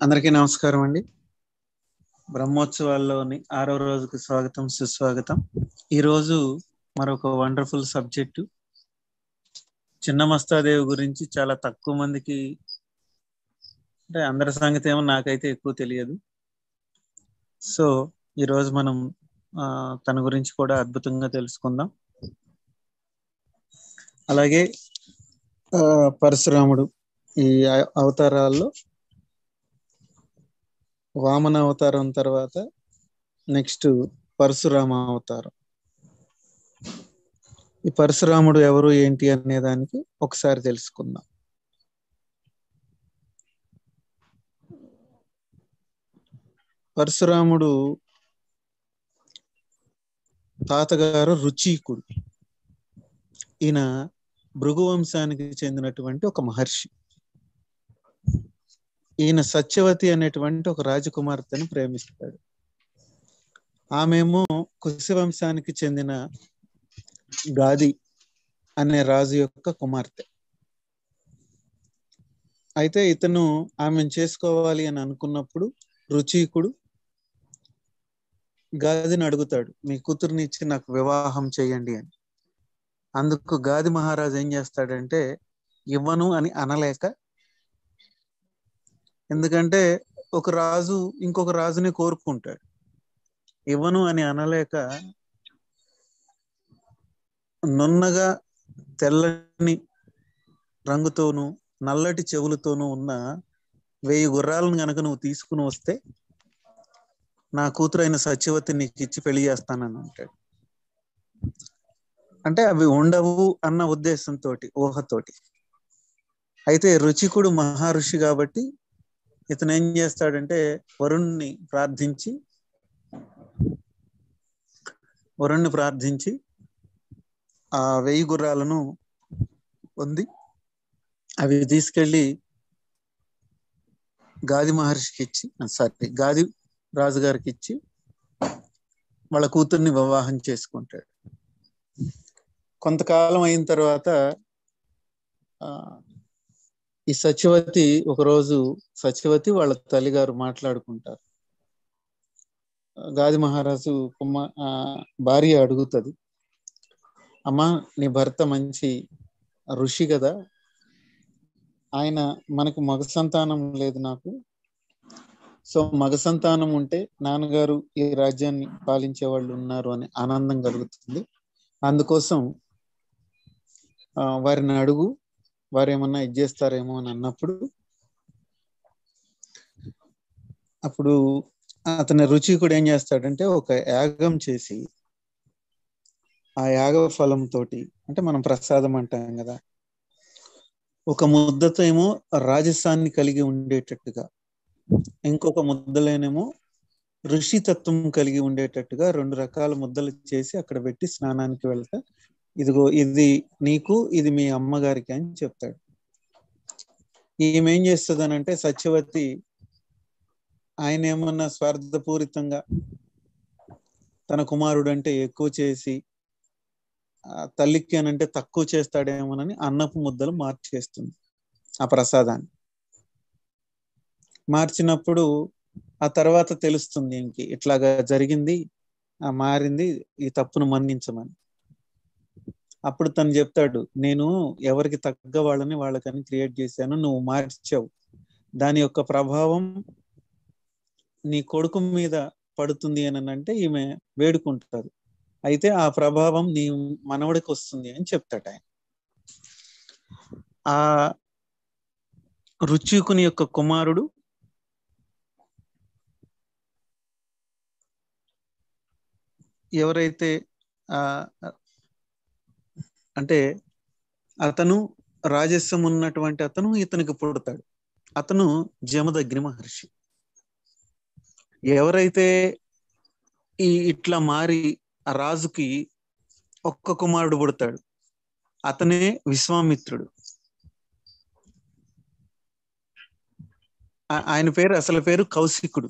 అందరికీ నమస్కారం అండి. బ్రహ్మోత్సవాల్లోని 6వ రోజుకు స్వాగతం, సుస్వాగతం. ఈరోజు మరొక వండర్ఫుల్ సబ్జెక్టు చిన్నమస్తాదేవి గురించి చాలా తక్కువ మందికి, అంటే అందరి సంగతి ఏమో నాకైతే ఎక్కువ తెలియదు. సో ఈరోజు మనం తన గురించి కూడా అద్భుతంగా తెలుసుకుందాం. అలాగే పరశురాముడు ఈ అవతారాల్లో వామన అవతారం తర్వాత నెక్స్ట్ పరశురామ అవతారం. ఈ పరశురాముడు ఎవరు ఏంటి అనే దానికి ఒకసారి తెలుసుకుందాం. పరశురాముడు తాతగారు రుచీకుడు. ఈయన భృగు వంశానికి చెందినటువంటి ఒక మహర్షి. ఈయన సత్యవతి అనేటువంటి ఒక రాజకుమార్తెను ప్రేమిస్తాడు. ఆమెమో కుశ వంశానికి చెందిన గాది అనే రాజు యొక్క కుమార్తె. అయితే ఇతను ఆమెను చేసుకోవాలి అని అనుకున్నప్పుడు రుచీకుడు గాదిని అడుగుతాడు, మీ కూతుర్ని ఇచ్చి నాకు వివాహం చేయండి అని. అందుకు గాది మహారాజు ఏం చేస్తాడంటే ఇవ్వను అని అనలేక, ఎందుకంటే ఒక రాజు ఇంకొక రాజుని కోరుకుంటాడు, ఇవ్వను అని అనలేక నున్నగా తెల్లని రంగుతోనూ నల్లటి చెవులతోనూ ఉన్న 1000 గుర్రాలను గనక నువ్వు తీసుకుని వస్తే నా కూతురు అయిన సత్యవతి నీకు ఇచ్చి పెళ్లి చేస్తానని అంటాడు. అంటే అవి ఉండవు అన్న ఉద్దేశంతో, ఊహతోటి. అయితే రుచికుడు మహర్షి కాబట్టి ఇతను ఏం చేస్తాడంటే వరుణ్ణి ప్రార్థించి ఆ 1000 గుర్రాలను పొంది అవి తీసుకెళ్లి గాది మహర్షికి ఇచ్చి, గాది రాజుగారికి ఇచ్చి వాళ్ళ కూతుర్ని వివాహం చేసుకుంటాడు. కొంతకాలం అయిన తర్వాత ఈ సత్యవతి వాళ్ళ తల్లిగారు మాట్లాడుకుంటారు. గాది మహారాజు భార్య అడుగుతుంది, అమ్మా నీ భర్త మంచి ఋషి కదా, ఆయన మనకు మగ సంతానం లేదు నాకు, సో మగ సంతానం ఉంటే నాన్నగారు ఈ రాజ్యాన్ని పాలించే వాళ్ళు ఉన్నారు అని ఆనందం కలుగుతుంది. అందుకోసం వారిని అడుగు, వారు ఏమన్నా ఇచ్చేస్తారేమో అని అన్నప్పుడు అప్పుడు అతని రుచికుడు ఏం చేస్తాడంటే ఒక యాగం చేసి ఆ యాగ ఫలంతో, అంటే మనం ప్రసాదం అంటాం కదా, ఒక ముద్దతో ఏమో రాజసాన్ని కలిగి ఉండేటట్టుగా, ఇంకొక ముద్దలేనేమో ఋషితత్వం కలిగి ఉండేటట్టుగా 2 రకాల ముద్దలు చేసి అక్కడ పెట్టి స్నానానికి వెళ్తా, ఇదిగో ఇది నీకు, ఇది మీ అమ్మగారికి అని చెప్తాడు. ఈమె ఏం చేస్తుందనంటే సత్యవతి ఆయన ఏమన్నా స్వార్థపూరితంగా తన కుమారుడు అంటే ఎక్కువ చేసి తల్లికి అనంటే తక్కువ చేస్తాడేమోనని అన్నపు ముద్దలు మార్చేస్తుంది. ఆ ప్రసాదాన్ని మార్చినప్పుడు ఆ తర్వాత తెలుస్తుంది ఇంకి ఇట్లాగా జరిగింది, మారింది, ఈ తప్పును మన్నించమని. అప్పుడు తను చెప్తాడు, నేను ఎవరికి తగ్గ వాళ్ళకని క్రియేట్ చేశాను, నువ్వు మార్చావు, దాని యొక్క ప్రభావం నీ కొడుకు మీద పడుతుంది అని అంటే ఈమె వేడుకుంటారు. అయితే ఆ ప్రభావం నీ మనవడికి వస్తుంది అని చెప్తాడు ఆయన. ఆ రుచికుని యొక్క కుమారుడు ఎవరైతే అంటే అతను రాజస్వం ఉన్నటువంటి అతను ఇతనికి పుడతాడు. అతను జమదగ్ని మహర్షి. ఎవరైతే ఇట్లా మారి ఆ రాజుకి ఒక్క కుమారుడు పుడతాడు, అతనే విశ్వామిత్రుడు. ఆయన అసలు పేరు కౌశికుడు.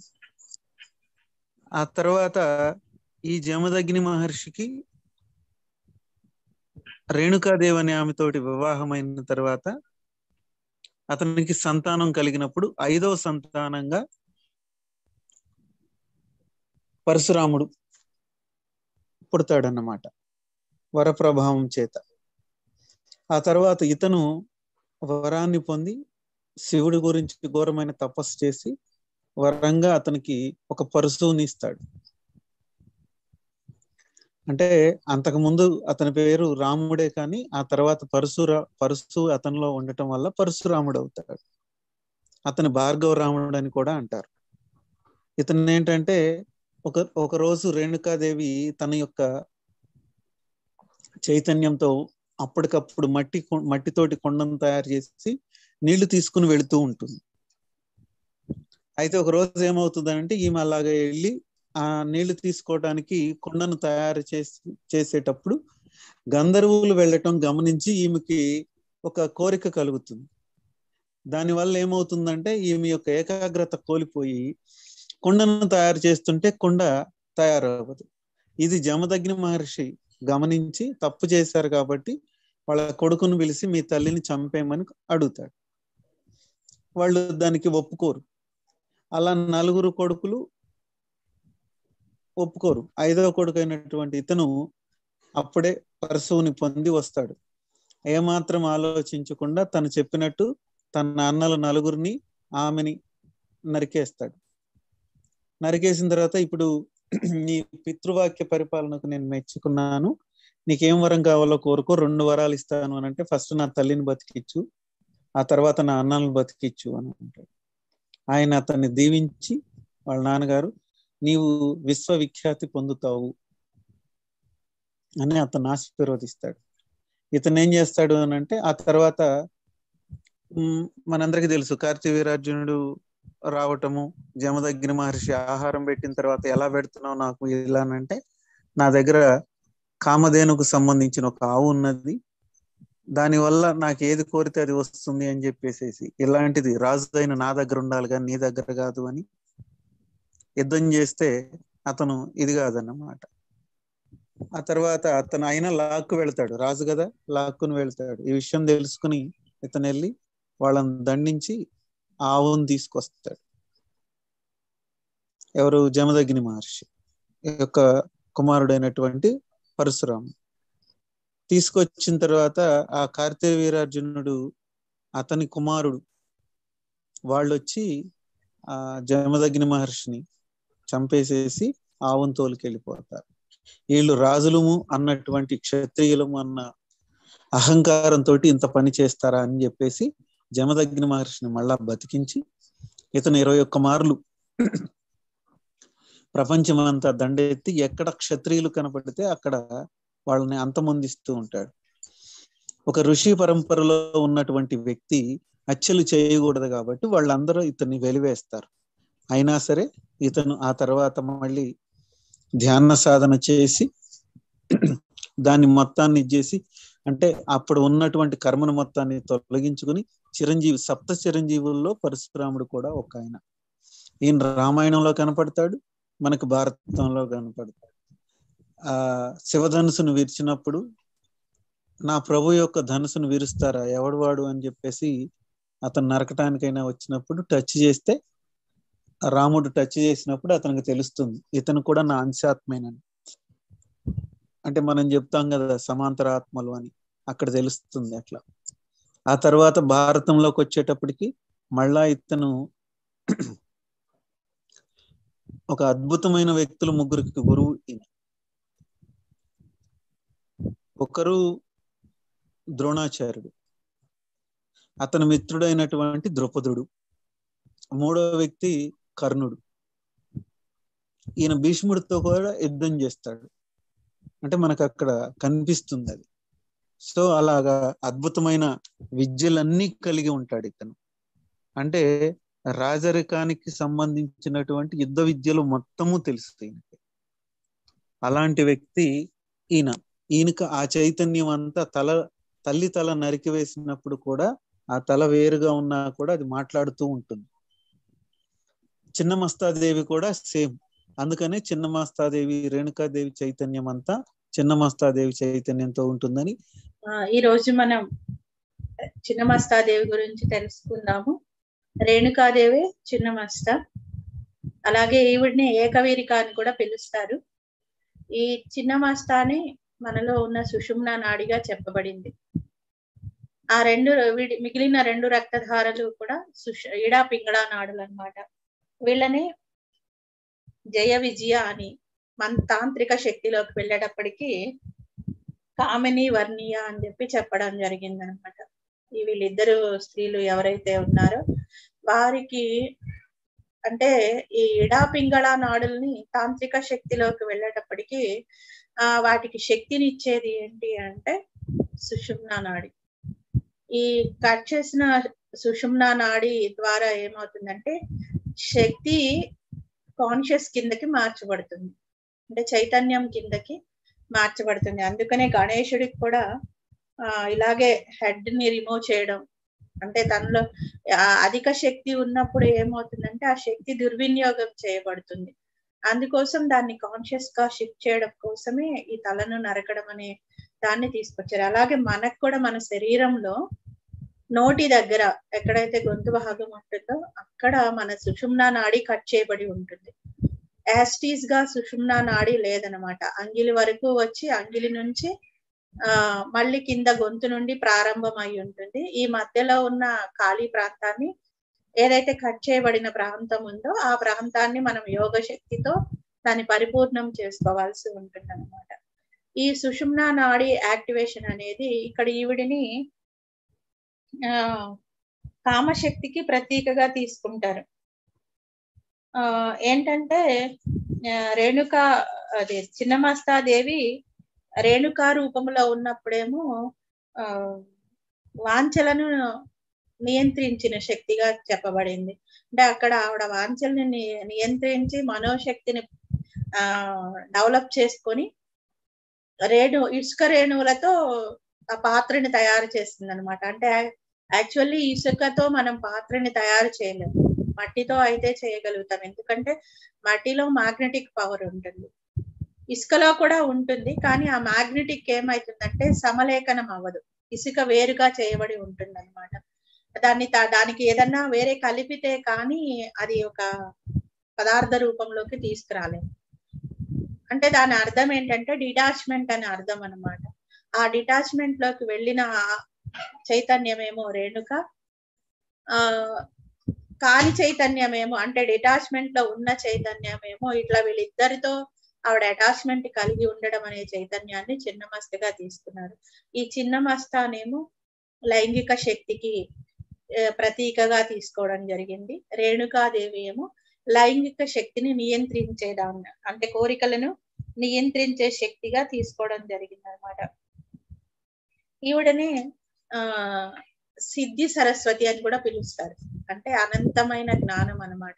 ఆ తర్వాత ఈ జమదగ్ని మహర్షికి రేణుకాదేవి అనే ఆమెతోటి వివాహమైన తర్వాత అతనికి సంతానం కలిగినప్పుడు 5వ సంతానంగా పరశురాముడు పుడతాడన్నమాట వరప్రభావం చేత. ఆ తర్వాత ఇతను వరాన్ని పొంది శివుడి గురించి ఘోరమైన తపస్సు చేసి వరంగా అతనికి ఒక పరశువుని ఇస్తాడు. అంటే అంతకు ముందు అతని పేరు రాముడే, కానీ ఆ తర్వాత పరశు అతనిలో ఉండటం వల్ల పరశురాముడు అవుతాడు. అతని భార్గవ రాముడు అని కూడా అంటారు. ఇతను ఏంటంటే ఒక రోజు రేణుకాదేవి తన యొక్క చైతన్యంతో అప్పటికప్పుడు మట్టితోటి కొండను తయారు చేసి నీళ్లు తీసుకుని వెళుతూ ఉంటుంది. అయితే ఒక రోజు ఏమవుతుందంటే ఈమె అలాగే వెళ్ళి ఆ నీళ్లు తీసుకోవడానికి కొండను తయారు చేసేటప్పుడు గంధర్వులు వెళ్ళటం గమనించి ఈమెకి ఒక కోరిక కలుగుతుంది. దానివల్ల ఏమవుతుందంటే ఈమె యొక్క ఏకాగ్రత కోల్పోయి కొండను తయారు చేస్తుంటే కొండ తయారవ్వదు. ఇది జమదగ్ని మహర్షి గమనించి తప్పు చేశారు కాబట్టి వాళ్ళ కొడుకును పిలిచి మీ తల్లిని చంపేయమని అడుగుతాడు. వాళ్ళు దానికి ఒప్పుకోరు. అలా 4 కొడుకులు ఒప్పుకోరు. 5వ కొడుకు అయినటువంటి ఇతను అప్పుడే పరశువుని పొంది వస్తాడు. ఏమాత్రం ఆలోచించకుండా తను చెప్పినట్టు తన అన్నల 4 ఆమెని నరికేస్తాడు. నరికేసిన తర్వాత ఇప్పుడు నీ పితృవాక్య పరిపాలనకు నేను మెచ్చుకున్నాను, నీకేం వరం కావాలో కోరుకో, 2 వరాలు ఇస్తాను అని అంటే ఫస్ట్ నా తల్లిని బతికిచ్చు, ఆ తర్వాత నా అన్నలను బతికిచ్చు అని అంటాడు. ఆయన అతన్ని దీవించి వాళ్ళ నాన్నగారు నీవు విశ్వవిఖ్యాతి పొందుతావు అని అతను ఆశీర్వదిస్తాడు. ఇతను ఏం చేస్తాడు అని అంటే ఆ తర్వాత మనందరికీ తెలుసు కార్తవీర్యార్జునుడు రావటము, జమదగ్ని మహర్షి ఆహారం పెట్టిన తర్వాత ఎలా పెడుతున్నావు నాకు ఇలా అంటే నా దగ్గర కామధేనుకు సంబంధించిన ఒక ఆవు ఉన్నది, దానివల్ల నాకు ఏది కోరితే అది వస్తుంది అని చెప్పేసేసి ఇలాంటిది రాజు అయిన నా దగ్గర ఉండాలి కానీ నీ దగ్గర కాదు అని యుద్ధం చేస్తే అతను ఇది కాదన్నమాట. ఆ తర్వాత అతను అయినా లాక్కు వెళ్తాడు, రాజు కదా లాక్కుని వెళ్తాడు. ఈ విషయం తెలుసుకుని ఇతను వెళ్ళి వాళ్ళని దండించి ఆవును తీసుకొస్తాడు. ఎవరు? జమదగ్ని మహర్షి యొక్క కుమారుడైనటువంటి పరశురాముడు తీసుకొచ్చిన తర్వాత ఆ కార్తవీర్యార్జునుడు అతని కుమారుడు వాళ్ళు వచ్చి ఆ జమదగ్ని మహర్షిని చంపేసేసి ఆవును తోలుకెళ్ళిపోతారు. వీళ్ళు రాజులము అన్నటువంటి క్షత్రియులము అన్న అహంకారంతో ఇంత పని చేస్తారా అని చెప్పేసి జమదగ్ని మహర్షిని మళ్ళా బతికించి ఇతను 21 మార్లు ప్రపంచమంతా దండెత్తి ఎక్కడ క్షత్రియులు కనపడితే అక్కడ వాళ్ళని అంతమొందిస్తూ ఉంటాడు. ఒక ఋషి పరంపరలో ఉన్నటువంటి వ్యక్తి హత్యలు చేయకూడదు కాబట్టి వాళ్ళందరూ ఇతన్ని వెలివేస్తారు. అయినా సరే ఇతను ఆ తర్వాత మళ్ళీ ధ్యాన సాధన చేసి దాన్ని మొత్తాన్ని ఇచ్చేసి అంటే అప్పుడు ఉన్నటువంటి కర్మను మొత్తాన్ని తొలగించుకుని సప్త చిరంజీవుల్లో పరశురాముడు కూడా ఒక ఆయన. ఈయన రామాయణంలో కనపడతాడు, మనకు భారతంలో కనపడతాడు. ఆ శివధనుసును విరిచినప్పుడు నా ప్రభు యొక్క ధనుసును విరుస్తారా ఎవడు వాడు అని చెప్పేసి అతను నరకటానికైనా వచ్చినప్పుడు టచ్ చేస్తే రాముడు టచ్ చేసినప్పుడు అతనికి తెలుస్తుంది ఇతను కూడా నా అంశాత్మేనని. అంటే మనం చెప్తాం కదా సమాంతర ఆత్మలు అని, అక్కడ తెలుస్తుంది అట్లా. ఆ తర్వాత భారతంలోకి వచ్చేటప్పటికి మళ్ళా ఇతను ఒక అద్భుతమైన వ్యక్తులు 3కి గురువు. ఒకరు ద్రోణాచార్యుడు, అతని మిత్రుడైనటువంటి ద్రౌపదుడు, 3వ వ్యక్తి కర్ణుడు. ఈయన భీష్ముడితో కూడా యుద్ధం చేస్తాడు. అంటే మనకు అక్కడ కనిపిస్తుంది అది. సో అలాగా అద్భుతమైన విద్యలన్నీ కలిగి ఉంటాడు ఇతను. అంటే రాజరికానికి సంబంధించినటువంటి యుద్ధ విద్యలు మొత్తము తెలుసు ఈయనకి. అలాంటి వ్యక్తి ఈయనకు ఆ చైతన్యం అంతా తల్లి తల నరికి వేసినప్పుడు కూడా ఆ తల వేరుగా ఉన్నా కూడా అది మాట్లాడుతూ ఉంటుంది. చిన్నమస్తాదేవి కూడా సేమ్. అందుకనే చిన్నమస్తాదేవి రేణుకాదేవి చైతన్యం అంతా చిన్నమస్తాదేవి చైతన్యంతో ఉంటుందని ఈ రోజు మనం చిన్నమస్తాదేవి గురించి తెలుసుకుందాము. రేణుకాదేవి చిన్నమస్త, అలాగే ఈవిడిని ఏకవీరిక అని కూడా పిలుస్తారు. ఈ చిన్నమస్తాని మనలో ఉన్న సుషుమ్నా నాడిగా చెప్పబడింది. ఆ మిగిలిన 2 రక్తధారలు కూడా ఇడా పింగళా నాడులు అన్నమాట. వీళ్ళని జయ విజయ అని మన తాంత్రిక శక్తిలోకి వెళ్ళేటప్పటికి కామిని వర్ణీయ అని చెప్పి చెప్పడం జరిగింది అనమాట. వీళ్ళిద్దరు స్త్రీలు ఎవరైతే ఉన్నారో వారికి అంటే ఈ ఇడా పింగళా నాడుల్ని తాంత్రిక శక్తిలోకి వెళ్ళేటప్పటికి వాటికి శక్తిని ఇచ్చేది ఏంటి అంటే సుషుమ్నా నాడి. ఈ కట్ చేసిన సుషుమ్నా నాడి ద్వారా ఏమవుతుందంటే శక్తి కాన్షియస్ కిందకి మార్చబడుతుంది, అంటే చైతన్యం కిందకి మార్చబడుతుంది. అందుకనే గణేశుడికి కూడా ఇలాగే హెడ్ ని రిమూవ్ చేయడం, అంటే తనలో అధిక శక్తి ఉన్నప్పుడు ఏమవుతుందంటే ఆ శక్తి దుర్వినియోగం చేయబడుతుంది. అందుకోసం దాన్ని కాన్షియస్ గా షిఫ్ట్ చేయడం కోసమే ఈ తలను నరకడం అనే దాన్ని తీసుకొచ్చారు. అలాగే మనకు కూడా మన శరీరంలో నోటి దగ్గర ఎక్కడైతే గొంతు భాగం ఉంటుందో అక్కడ మన సుషుమ్నా నాడి కట్ చేయబడి ఉంటుంది. యాస్టీస్ గా సుషుమ్నా నాడి లేదనమాట. అంగిలి వరకు వచ్చి అంగిలి నుంచి మళ్ళీ కింద గొంతు నుండి ప్రారంభం అయి ఉంటుంది. ఈ మధ్యలో ఉన్న ఖాళీ ప్రాంతాన్ని, ఏదైతే కట్ చేయబడిన ప్రాంతం ఉందో ఆ ప్రాంతాన్ని మనం యోగ శక్తితో దాన్ని పరిపూర్ణం చేసుకోవాల్సి ఉంటుంది అనమాట. ఈ సుషుమ్నా నాడి యాక్టివేషన్ అనేది ఇక్కడ ఈవిడిని కామశక్తికి ప్రతీకగా తీసుకుంటారు. ఏంటంటే రేణుకా అదే చిన్నమస్తాదేవి రేణుకా రూపంలో ఉన్నప్పుడేమో వాంఛలను నియంత్రించిన శక్తిగా చెప్పబడింది. అంటే అక్కడ ఆవిడ వాంఛల్ని నియంత్రించి మనోశక్తిని డెవలప్ చేసుకొని ఇసుక రేణువులతో ఆ పాత్రని తయారు చేస్తుంది అనమాట. అంటే యాక్చువల్లీ ఇసుకతో మనం పాత్రని తయారు చేయలేము, మట్టితో అయితే చేయగలుగుతాం. ఎందుకంటే మట్టిలో మ్యాగ్నెటిక్ పవర్ ఉంటుంది, ఇసుకలో కూడా ఉంటుంది. కానీ ఆ మ్యాగ్నెటిక్ ఏమైతుందంటే సమలేఖనం అవ్వదు, ఇసుక వేరుగా చేయబడి ఉంటుంది అనమాట. దానికి ఏదన్నా వేరే కలిపితే కానీ అది ఒక పదార్థ రూపంలోకి తీసుకురాలేము. అంటే దాని అర్థం ఏంటంటే డిటాచ్మెంట్ అని అర్థం అనమాట. ఆ డిటాచ్మెంట్ లోకి వెళ్ళిన చైతన్యమేమో రేణుక, కాని చైతన్యమేమో అంటే డిటాచ్మెంట్ లో ఉన్న చైతన్యమేమో ఇట్లా వీళ్ళిద్దరితో ఆవిడ అటాచ్మెంట్ కలిగి ఉండడం అనే చైతన్యాన్ని చిన్నమస్తగా తీసుకున్నారు. ఈ చిన్నమస్తానేమో లైంగిక శక్తికి ప్రతీకగా తీసుకోవడం జరిగింది. రేణుకాదేవి ఏమో లైంగిక శక్తిని నియంత్రించేదాన్ని, అంటే కోరికలను నియంత్రించే శక్తిగా తీసుకోవడం జరిగింది అనమాట. ఈవిడని సిద్ధి సరస్వతి అని కూడా పిలుస్తారు, అంటే అనంతమైన జ్ఞానం అనమాట.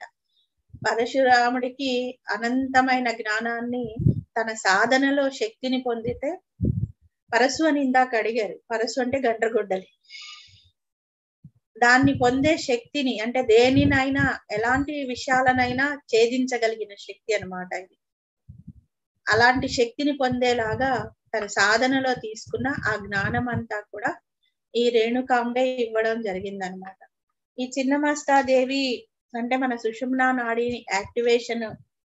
పరశురాముడికి అనంతమైన జ్ఞానాన్ని తన సాధనలో శక్తిని పొందితే, పరశు అని ఇందాక అడిగారు, పరశు అంటే గండ్రగొడ్డలి, దాన్ని పొందే శక్తిని, అంటే దేనినైనా ఎలాంటి విషయాలనైనా ఛేదించగలిగిన శక్తి అనమాట ఇది. అలాంటి శక్తిని పొందేలాగా తన సాధనలో తీసుకున్న ఆ జ్ఞానం అంతా కూడా ఈ రేణుకాంబే ఇవ్వడం జరిగిందనమాట. ఈ చిన్నమస్తాదేవి అంటే మన సుషుమ్నా నాడి యాక్టివేషన్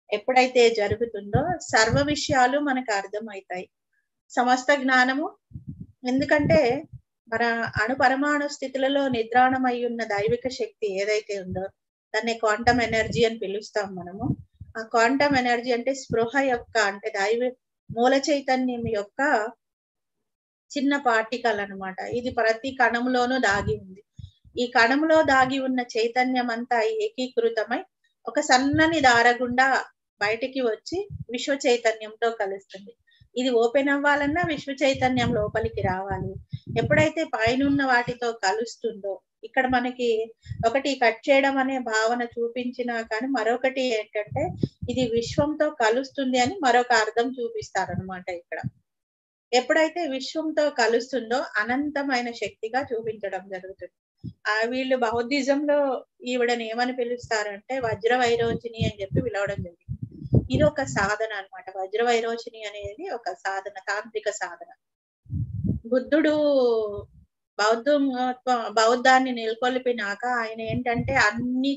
ఎప్పుడైతే జరుగుతుందో సర్వ విషయాలు మనకు అర్థమవుతాయి, సమస్త జ్ఞానము. ఎందుకంటే మన పరమాణు స్థితులలో నిద్రాణమై ఉన్న దైవిక శక్తి ఏదైతే ఉందో దాన్ని క్వాంటమ్ ఎనర్జీ అని పిలుస్తాం మనము. ఆ క్వాంటమ్ ఎనర్జీ అంటే స్పృహ యొక్క, అంటే దైవ మూల చైతన్యం యొక్క చిన్న పార్టికల్ అనమాట. ఇది ప్రతి కణంలోనూ దాగి ఉంది. ఈ కణంలో దాగి ఉన్న చైతన్యం అంతా ఏకీకృతమై ఒక సన్నని దార గుండా బయటికి వచ్చి విశ్వ చైతన్యంతో కలుస్తుంది. ఇది ఓపెన్ అవ్వాలన్నా విశ్వ చైతన్యం లోపలికి రావాలి. ఎప్పుడైతే పైనున్న వాటితో కలుస్తుందో, ఇక్కడ మనకి ఒకటి కట్ చేయడం అనే భావన చూపించినా కానీ మరొకటి ఏంటంటే ఇది విశ్వంతో కలుస్తుంది అని మరొక అర్థం చూపిస్తారనమాట. ఇక్కడ ఎప్పుడైతే విశ్వంతో కలుస్తుందో అనంతమైన శక్తిగా చూపించడం జరుగుతుంది. వీళ్ళు బౌద్ధిజంలో ఈవిడని ఏమని పిలుస్తారంటే వజ్రవైరోచిని అని చెప్పి పిలవడం జరిగింది. ఇది ఒక సాధన అనమాట. వజ్రవైరోచిని అనేది ఒక సాధన, తాంత్రిక సాధన. బుద్ధుడు బౌద్ధాన్ని నెలకొల్పినాక ఆయన ఏంటంటే అన్ని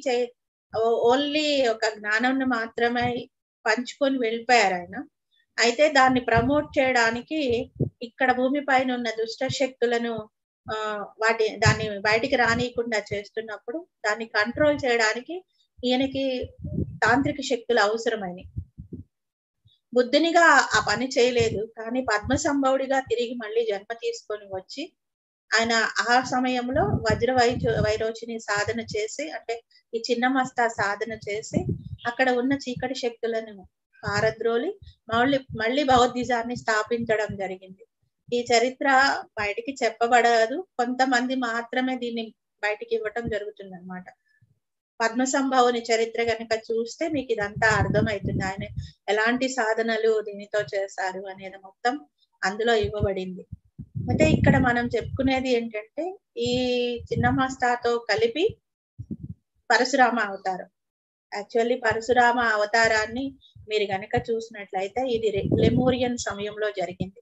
ఓన్లీ ఒక జ్ఞానం మాత్రమే పంచుకొని వెళ్ళిపోయారు ఆయన. అయితే దాన్ని ప్రమోట్ చేయడానికి ఇక్కడ భూమి పైన ఉన్న దుష్ట శక్తులను దాన్ని బయటికి రానియకుండా చేస్తున్నప్పుడు దాన్ని కంట్రోల్ చేయడానికి ఈయనకి తాంత్రిక శక్తులు అవసరమైనవి. బుద్ధునిగా ఆ పని చేయలేదు, కానీ పద్మ సంభవుడిగా తిరిగి మళ్ళీ జన్మ తీసుకొని వచ్చి ఆయన ఆ సమయంలో వైరోచిని సాధన చేసి, అంటే ఈ చిన్న మస్తా సాధన చేసి అక్కడ ఉన్న చీకటి శక్తులను పారద్రోలి మళ్ళీ బౌద్ధిజాన్ని స్థాపించడం జరిగింది. ఈ చరిత్ర బయటికి చెప్పబడదు, కొంతమంది మాత్రమే దీన్ని బయటికి ఇవ్వటం జరుగుతుంది అన్నమాట. పద్మ సంభవుని చరిత్ర కనుక చూస్తే మీకు ఇదంతా అర్థమవుతుంది, ఆయన ఎలాంటి సాధనలు దీనితో చేశారు అనేది మొత్తం అందులో ఇవ్వబడింది. అయితే ఇక్కడ మనం చెప్పుకునేది ఏంటంటే ఈ చిన్న మస్తాతో కలిపి పరశురామ అవతారం. యాక్చువల్లీ పరశురామ అవతారాన్ని మీరు గనక చూసినట్లయితే ఇది లెమూరియన్ సమయంలో జరిగింది.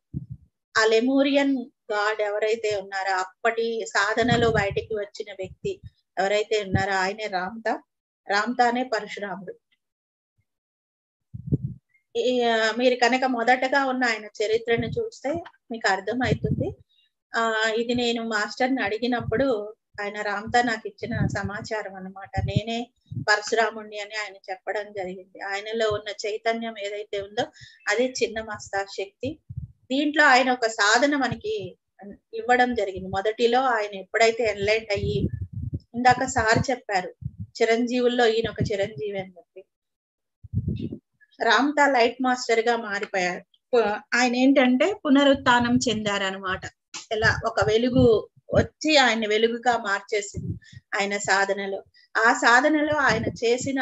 ఆ లెమూరియన్ గాడ్ ఎవరైతే ఉన్నారో, అప్పటి సాధనలో బయటికి వచ్చిన వ్యక్తి ఎవరైతే ఉన్నారో ఆయనే రామ్తానే పరశురాముడు. మీరు కనుక మొదటగా ఉన్న ఆయన చరిత్రను చూస్తే మీకు అర్థమవుతుంది. ఇది నేను మాస్టర్ని అడిగినప్పుడు ఆయన రామ్తా నాకు ఇచ్చిన సమాచారం అన్నమాట. నేనే పరశురాముణ్ణి అని ఆయన చెప్పడం జరిగింది. ఆయనలో ఉన్న చైతన్యం ఏదైతే ఉందో అది చిన్న మస్తా శక్తి. దీంట్లో ఆయన ఒక సాధన మనకి ఇవ్వడం జరిగింది. మొదటిలో ఆయన ఎప్పుడైతే ఎన్లైట్ అయ్యి, ఇందాక సార్ చెప్పారు చిరంజీవుల్లో ఈయన ఒక చిరంజీవి అని చెప్పి, రామ్తా లైట్ మాస్టర్ గా మారిపోయారు. ఆయన ఏంటంటే పునరుత్థానం చెందారనమాట. ఎలా ఒక వెలుగు వచ్చి ఆయన వెలుగుగా మార్చేసింది ఆయన సాధనలో. ఆ సాధనలో ఆయన చేసిన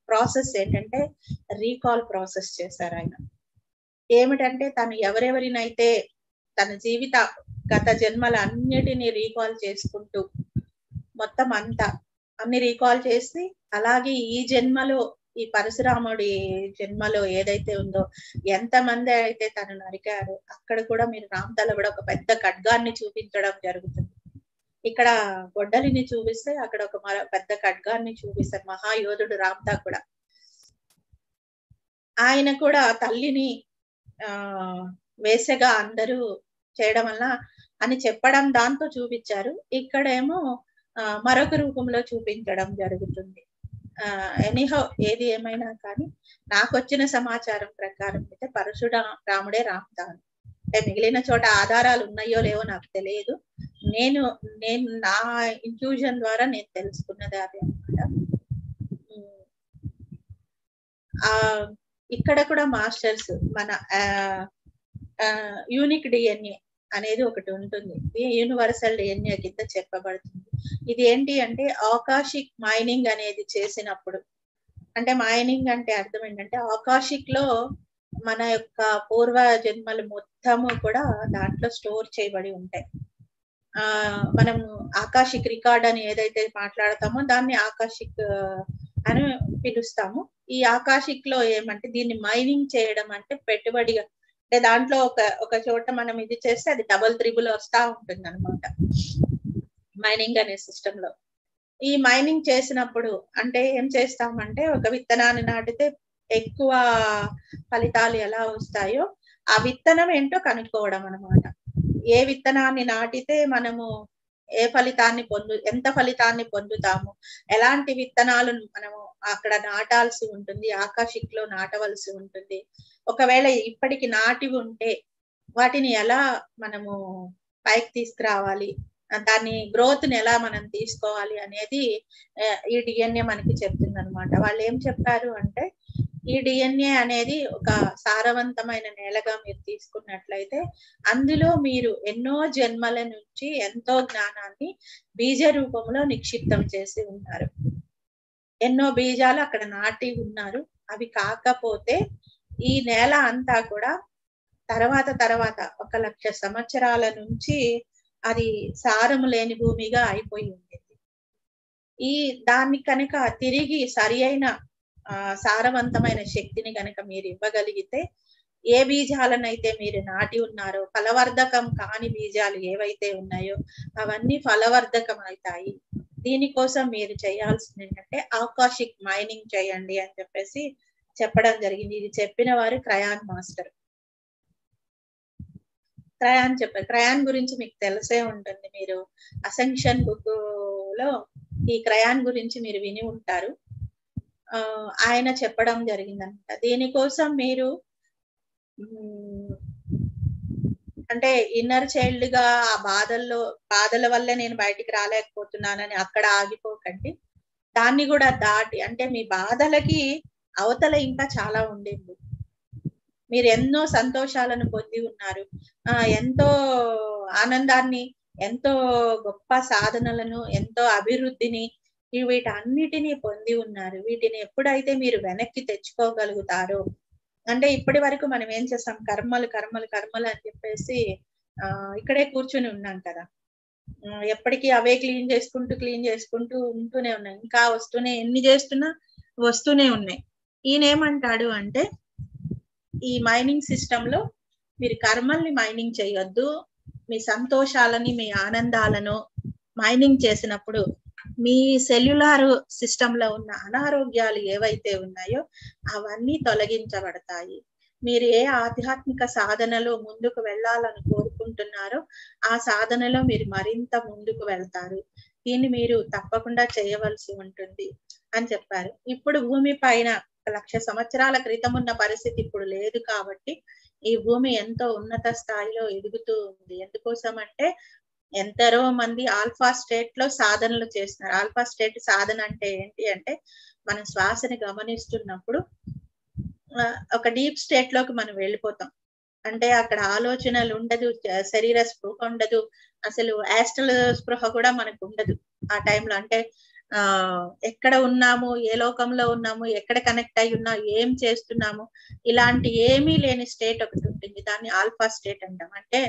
ప్రాసెస్ ఏంటంటే రీకాల్ ప్రాసెస్ చేశారు ఆయన. ఏమిటంటే తను ఎవరెవరినైతే తన జీవిత గత జన్మల అన్నిటినీ రీకాల్ చేసుకుంటూ మొత్తం అంతా అన్ని రీకాల్ చేసి, అలాగే ఈ జన్మలో ఈ పరశురాముడి జన్మలో ఏదైతే ఉందో ఎంతమంది అయితే తను నరికారు, అక్కడ కూడా మీరు రామ్తాలో కూడా ఒక పెద్ద ఖడ్గాన్ని చూపించడం జరుగుతుంది. ఇక్కడ గొడ్డలిని చూపిస్తే అక్కడ ఒక పెద్ద ఖడ్గాన్ని చూపిస్తారు. మహాయోధుడు రామ్తా కూడా. ఆయన కూడా తల్లిని వేసగా అందరూ చేయడం వల్ల అని చెప్పడం దాంతో చూపించారు. ఇక్కడేమో మరొక రూపంలో చూపించడం జరుగుతుంది. ఎనీహౌ ఏది ఏమైనా కానీ నాకు వచ్చిన సమాచారం ప్రకారం అయితే పరశురాముడే రామ్తాను. అంటే మిగిలిన చోట ఆధారాలు ఉన్నాయో లేవో నాకు తెలియదు. నేను నా ఇంట్యూజన్ ద్వారా నేను తెలుసుకున్నది అది అన్నమాట. ఇక్కడ కూడా మాస్టర్స్ మన యూనిక్ డిఎన్ఏ అనేది ఒకటి ఉంటుంది. యూనివర్సల్ డిఎన్ఏ కింద చెప్పబడుతుంది. ఇది ఏంటి అంటే ఆకాశిక్ మైనింగ్ అనేది చేసినప్పుడు, అంటే మైనింగ్ అంటే అర్థం ఏంటంటే ఆకాశిక్ లో మన యొక్క పూర్వ జన్మలు మొత్తము కూడా దాంట్లో స్టోర్ చేయబడి ఉంటాయి. మనం ఆకాశిక్ రికార్డ్ అని ఏదైతే మాట్లాడతామో దాన్ని ఆకాశిక్ అని పిలుస్తాము. ఈ ఆకాశిక్ లో ఏమంటే దీన్ని మైనింగ్ చేయడం అంటే పెట్టుబడిగా, అంటే దాంట్లో ఒక చోట మనం ఇది చేస్తే అది డబుల్ త్రిబుల్ వస్తా ఉంటుంది అనమాట మైనింగ్ అనే సిస్టమ్ లో. ఈ మైనింగ్ చేసినప్పుడు అంటే ఏం చేస్తామంటే ఒక విత్తనాన్ని నాటితే ఎక్కువ ఫలితాలు ఎలా వస్తాయో ఆ విత్తనం ఏంటో కనుక్కోవడం అనమాట. ఏ విత్తనాన్ని నాటితే మనము ఎంత ఫలితాన్ని పొందుతాము, ఎలాంటి విత్తనాలు మనము అక్కడ నాటాల్సి ఉంటుంది, ఆకాశిక్ లో నాటవలసి ఉంటుంది. ఒకవేళ ఇప్పటికి నాటి ఉంటే వాటిని ఎలా మనము పైకి తీసుకురావాలి, దాన్ని గ్రోత్ ని ఎలా మనం తీసుకోవాలి అనేది ఈ డిఎన్ఏ మనకి చెప్తుంది అనమాట. వాళ్ళు ఏం చెప్పారు అంటే ఈ డిఎన్ఏ అనేది ఒక సారవంతమైన నేలగా మీరు తీసుకున్నట్లయితే అందులో మీరు ఎన్నో జన్మల నుంచి ఎంతో జ్ఞానాన్ని బీజ రూపంలో నిక్షిప్తం చేసి ఉన్నారు. ఎన్నో బీజాలు అక్కడ నాటి ఉన్నారు. అవి కాకపోతే ఈ నేల అంతా కూడా తర్వాత 1,00,000 సంవత్సరాల నుంచి అది సారము లేని భూమిగా అయిపోయి ఉండేది. దాన్ని కనుక తిరిగి సరి అయిన సారవంతమైన శక్తిని కనుక మీరు ఇవ్వగలిగితే ఏ బీజాలనైతే మీరు నాటి ఉన్నారో, ఫలవర్ధకం కాని బీజాలు ఏవైతే ఉన్నాయో అవన్నీ ఫలవర్ధకం అవుతాయి. దీనికోసం మీరు చేయాల్సింది ఏంటంటే ఆకాశిక్ మైనింగ్ చేయండి అని చెప్పేసి చెప్పడం జరిగింది. ఇది చెప్పిన వారు క్రయాన్ మాస్టర్. క్రయాన్ చెప్పారు. క్రయాన్ గురించి మీకు తెలిసే ఉంటుంది. మీరు అసెన్షన్ బుక్ లో ఈ క్రయాన్ గురించి మీరు విని ఉంటారు. ఆయన చెప్పడం జరిగిందనమాట. దీనికోసం మీరు అంటే ఇన్నర్ చైల్డ్ గా ఆ బాధల వల్లే నేను బయటికి రాలేకపోతున్నానని అక్కడ ఆగిపోకండి. దాన్ని కూడా దాటి, అంటే మీ బాధలకి అవతల ఇంకా చాలా ఉండింది. మీరు ఎన్నో సంతోషాలను పొంది ఉన్నారు, ఎంతో ఆనందాన్ని, ఎంతో గొప్ప సాధనలను, ఎంతో అభివృద్ధిని, వీటన్నిటినీ పొంది ఉన్నారు. వీటిని ఎప్పుడైతే మీరు వెనక్కి తెచ్చుకోగలుగుతారో, అంటే ఇప్పటి వరకు మనం ఏం చేస్తాం, కర్మలు కర్మలు కర్మలు అని చెప్పేసి ఇక్కడే కూర్చుని ఉన్నాం కదా. ఎప్పటికీ అవే క్లీన్ చేసుకుంటూ ఉంటూనే ఉన్నాయి. ఇంకా వస్తూనే, ఎన్ని చేస్తున్నా వస్తూనే ఉన్నాయి. ఈయనేమంటాడు అంటే, ఈ మైనింగ్ సిస్టమ్ లో మీరు కర్మల్ని మైనింగ్ చేయొద్దు, మీ సంతోషాలని, మీ ఆనందాలను మైనింగ్ చేసినప్పుడు మీ సెల్యులార్ సిస్టమ్ లో ఉన్న అనారోగ్యాలు ఏవైతే ఉన్నాయో అవన్నీ తొలగించబడతాయి. మీరు ఏ ఆధ్యాత్మిక సాధనలో ముందుకు వెళ్ళాలని కోరుకుంటున్నారో ఆ సాధనలో మీరు మరింత ముందుకు వెళ్తారు. దీన్ని మీరు తప్పకుండా చేయవలసి ఉంటుంది అని చెప్పారు. ఇప్పుడు భూమి పైన 1,00,000 సంవత్సరాల క్రితం ఉన్న పరిస్థితి ఇప్పుడు లేదు కాబట్టి ఈ భూమి ఎంతో ఉన్నత స్థాయిలో ఎదుగుతూ ఉంది. ఎందుకోసం అంటే ఎందరో మంది ఆల్ఫా స్టేట్ లో సాధనలు చేస్తున్నారు. ఆల్ఫా స్టేట్ సాధన అంటే ఏంటి అంటే, మనం శ్వాసని గమనిస్తున్నప్పుడు ఒక డీప్ స్టేట్ లోకి మనం వెళ్ళిపోతాం. అంటే అక్కడ ఆలోచనలు ఉండదు, శరీర స్పృహ ఉండదు, అసలు యాస్ట్రల్ స్పృహ కూడా మనకు ఉండదు ఆ టైంలో. అంటే ఎక్కడ ఉన్నాము, ఏ లోకంలో ఉన్నాము, ఎక్కడ కనెక్ట్ అయి ఉన్నాము, ఏం చేస్తున్నాము, ఇలాంటి ఏమీ లేని స్టేట్ ఒకటి ఉంటుంది. దాన్ని ఆల్ఫా స్టేట్ అంటాం. అంటే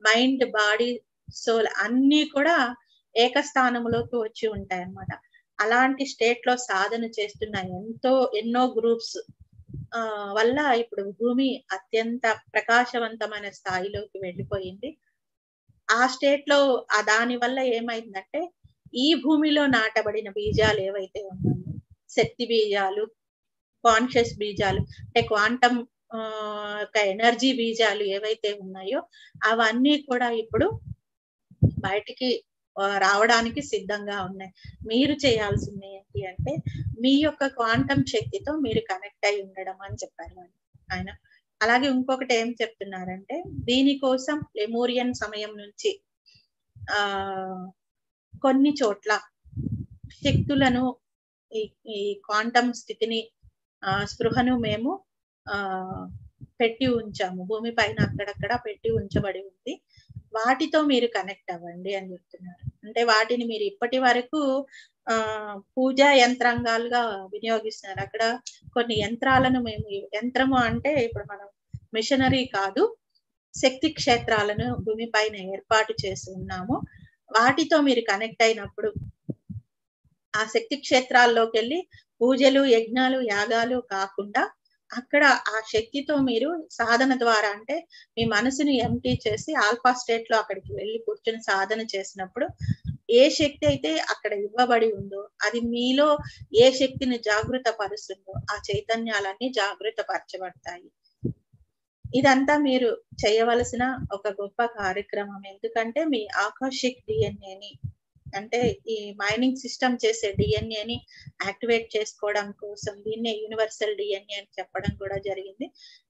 మైండ్, బాడీ, సోల్ అన్ని కూడా ఏకస్థానంలోకి వచ్చి ఉంటాయి అన్నమాట. అలాంటి స్టేట్ లో సాధన చేస్తున్న ఎన్నో గ్రూప్స్ వల్ల ఇప్పుడు భూమి అత్యంత ప్రకాశవంతమైన స్థాయిలోకి వెళ్ళిపోయింది. ఆ స్టేట్ లో దాని వల్ల ఏమైందంటే, ఈ భూమిలో నాటబడిన బీజాలు ఏవైతే ఉన్నాయో, శక్తి బీజాలు, కాన్షియస్ బీజాలు, అంటే క్వాంటమ్ ఎనర్జీ బీజాలు ఏవైతే ఉన్నాయో అవన్నీ కూడా ఇప్పుడు బయటికి రావడానికి సిద్ధంగా ఉన్నాయి. మీరు చేయాల్సింది ఏంటి అంటే, మీ యొక్క క్వాంటమ్ శక్తితో మీరు కనెక్ట్ అయి ఉండడం అని చెప్పారు ఆయన. అలాగే ఇంకొకటి ఏం చెప్తున్నారంటే, దీనికోసం లెమూరియన్ సమయం నుంచి కొన్ని చోట్ల శక్తులను, ఈ క్వాంటమ్ స్థితిని, స్పృహను మేము పెట్టి ఉంచాము. భూమి పైన అక్కడక్కడ పెట్టి ఉంచబడి ఉంది. వాటితో మీరు కనెక్ట్ అవ్వండి అని చెప్తున్నారు. అంటే వాటిని మీరు ఇప్పటి వరకు పూజా యంత్రాంగాలుగా వినియోగిస్తున్నారు. అక్కడ కొన్ని యంత్రాలను మేము, యంత్రము అంటే ఇప్పుడు మనం మిషనరీ కాదు, శక్తి క్షేత్రాలను భూమి పైన ఏర్పాటు చేసి ఉన్నాము. వాటితో మీరు కనెక్ట్ అయినప్పుడు ఆ శక్తి క్షేత్రాల్లోకి వెళ్ళి పూజలు, యజ్ఞాలు, యాగాలు కాకుండా అక్కడ ఆ శక్తితో మీరు సాధన ద్వారా, అంటే మీ మనసుని ఎంటీ చేసి ఆల్ఫా స్టేట్ లో అక్కడికి వెళ్ళి కూర్చొని సాధన చేసినప్పుడు ఏ శక్తి అయితే అక్కడ ఇవ్వబడి ఉందో, అది మీలో ఏ శక్తిని జాగృత పరుస్తుందో ఆ చైతన్యాలన్నీ జాగృత పరచబడతాయి. ఇదంతా మీరు చేయవలసిన ఒక గొప్ప కార్యక్రమం. ఎందుకంటే మీ ఆకాశిక్ డిఎన్ఏని, అంటే ఈ మైనింగ్ సిస్టమ్ చేసే డిఎన్ఏని యాక్టివేట్ చేసుకోవడం కోసం దీన్నే యూనివర్సల్ డిఎన్ఏ అని చెప్పడం కూడా జరిగింది.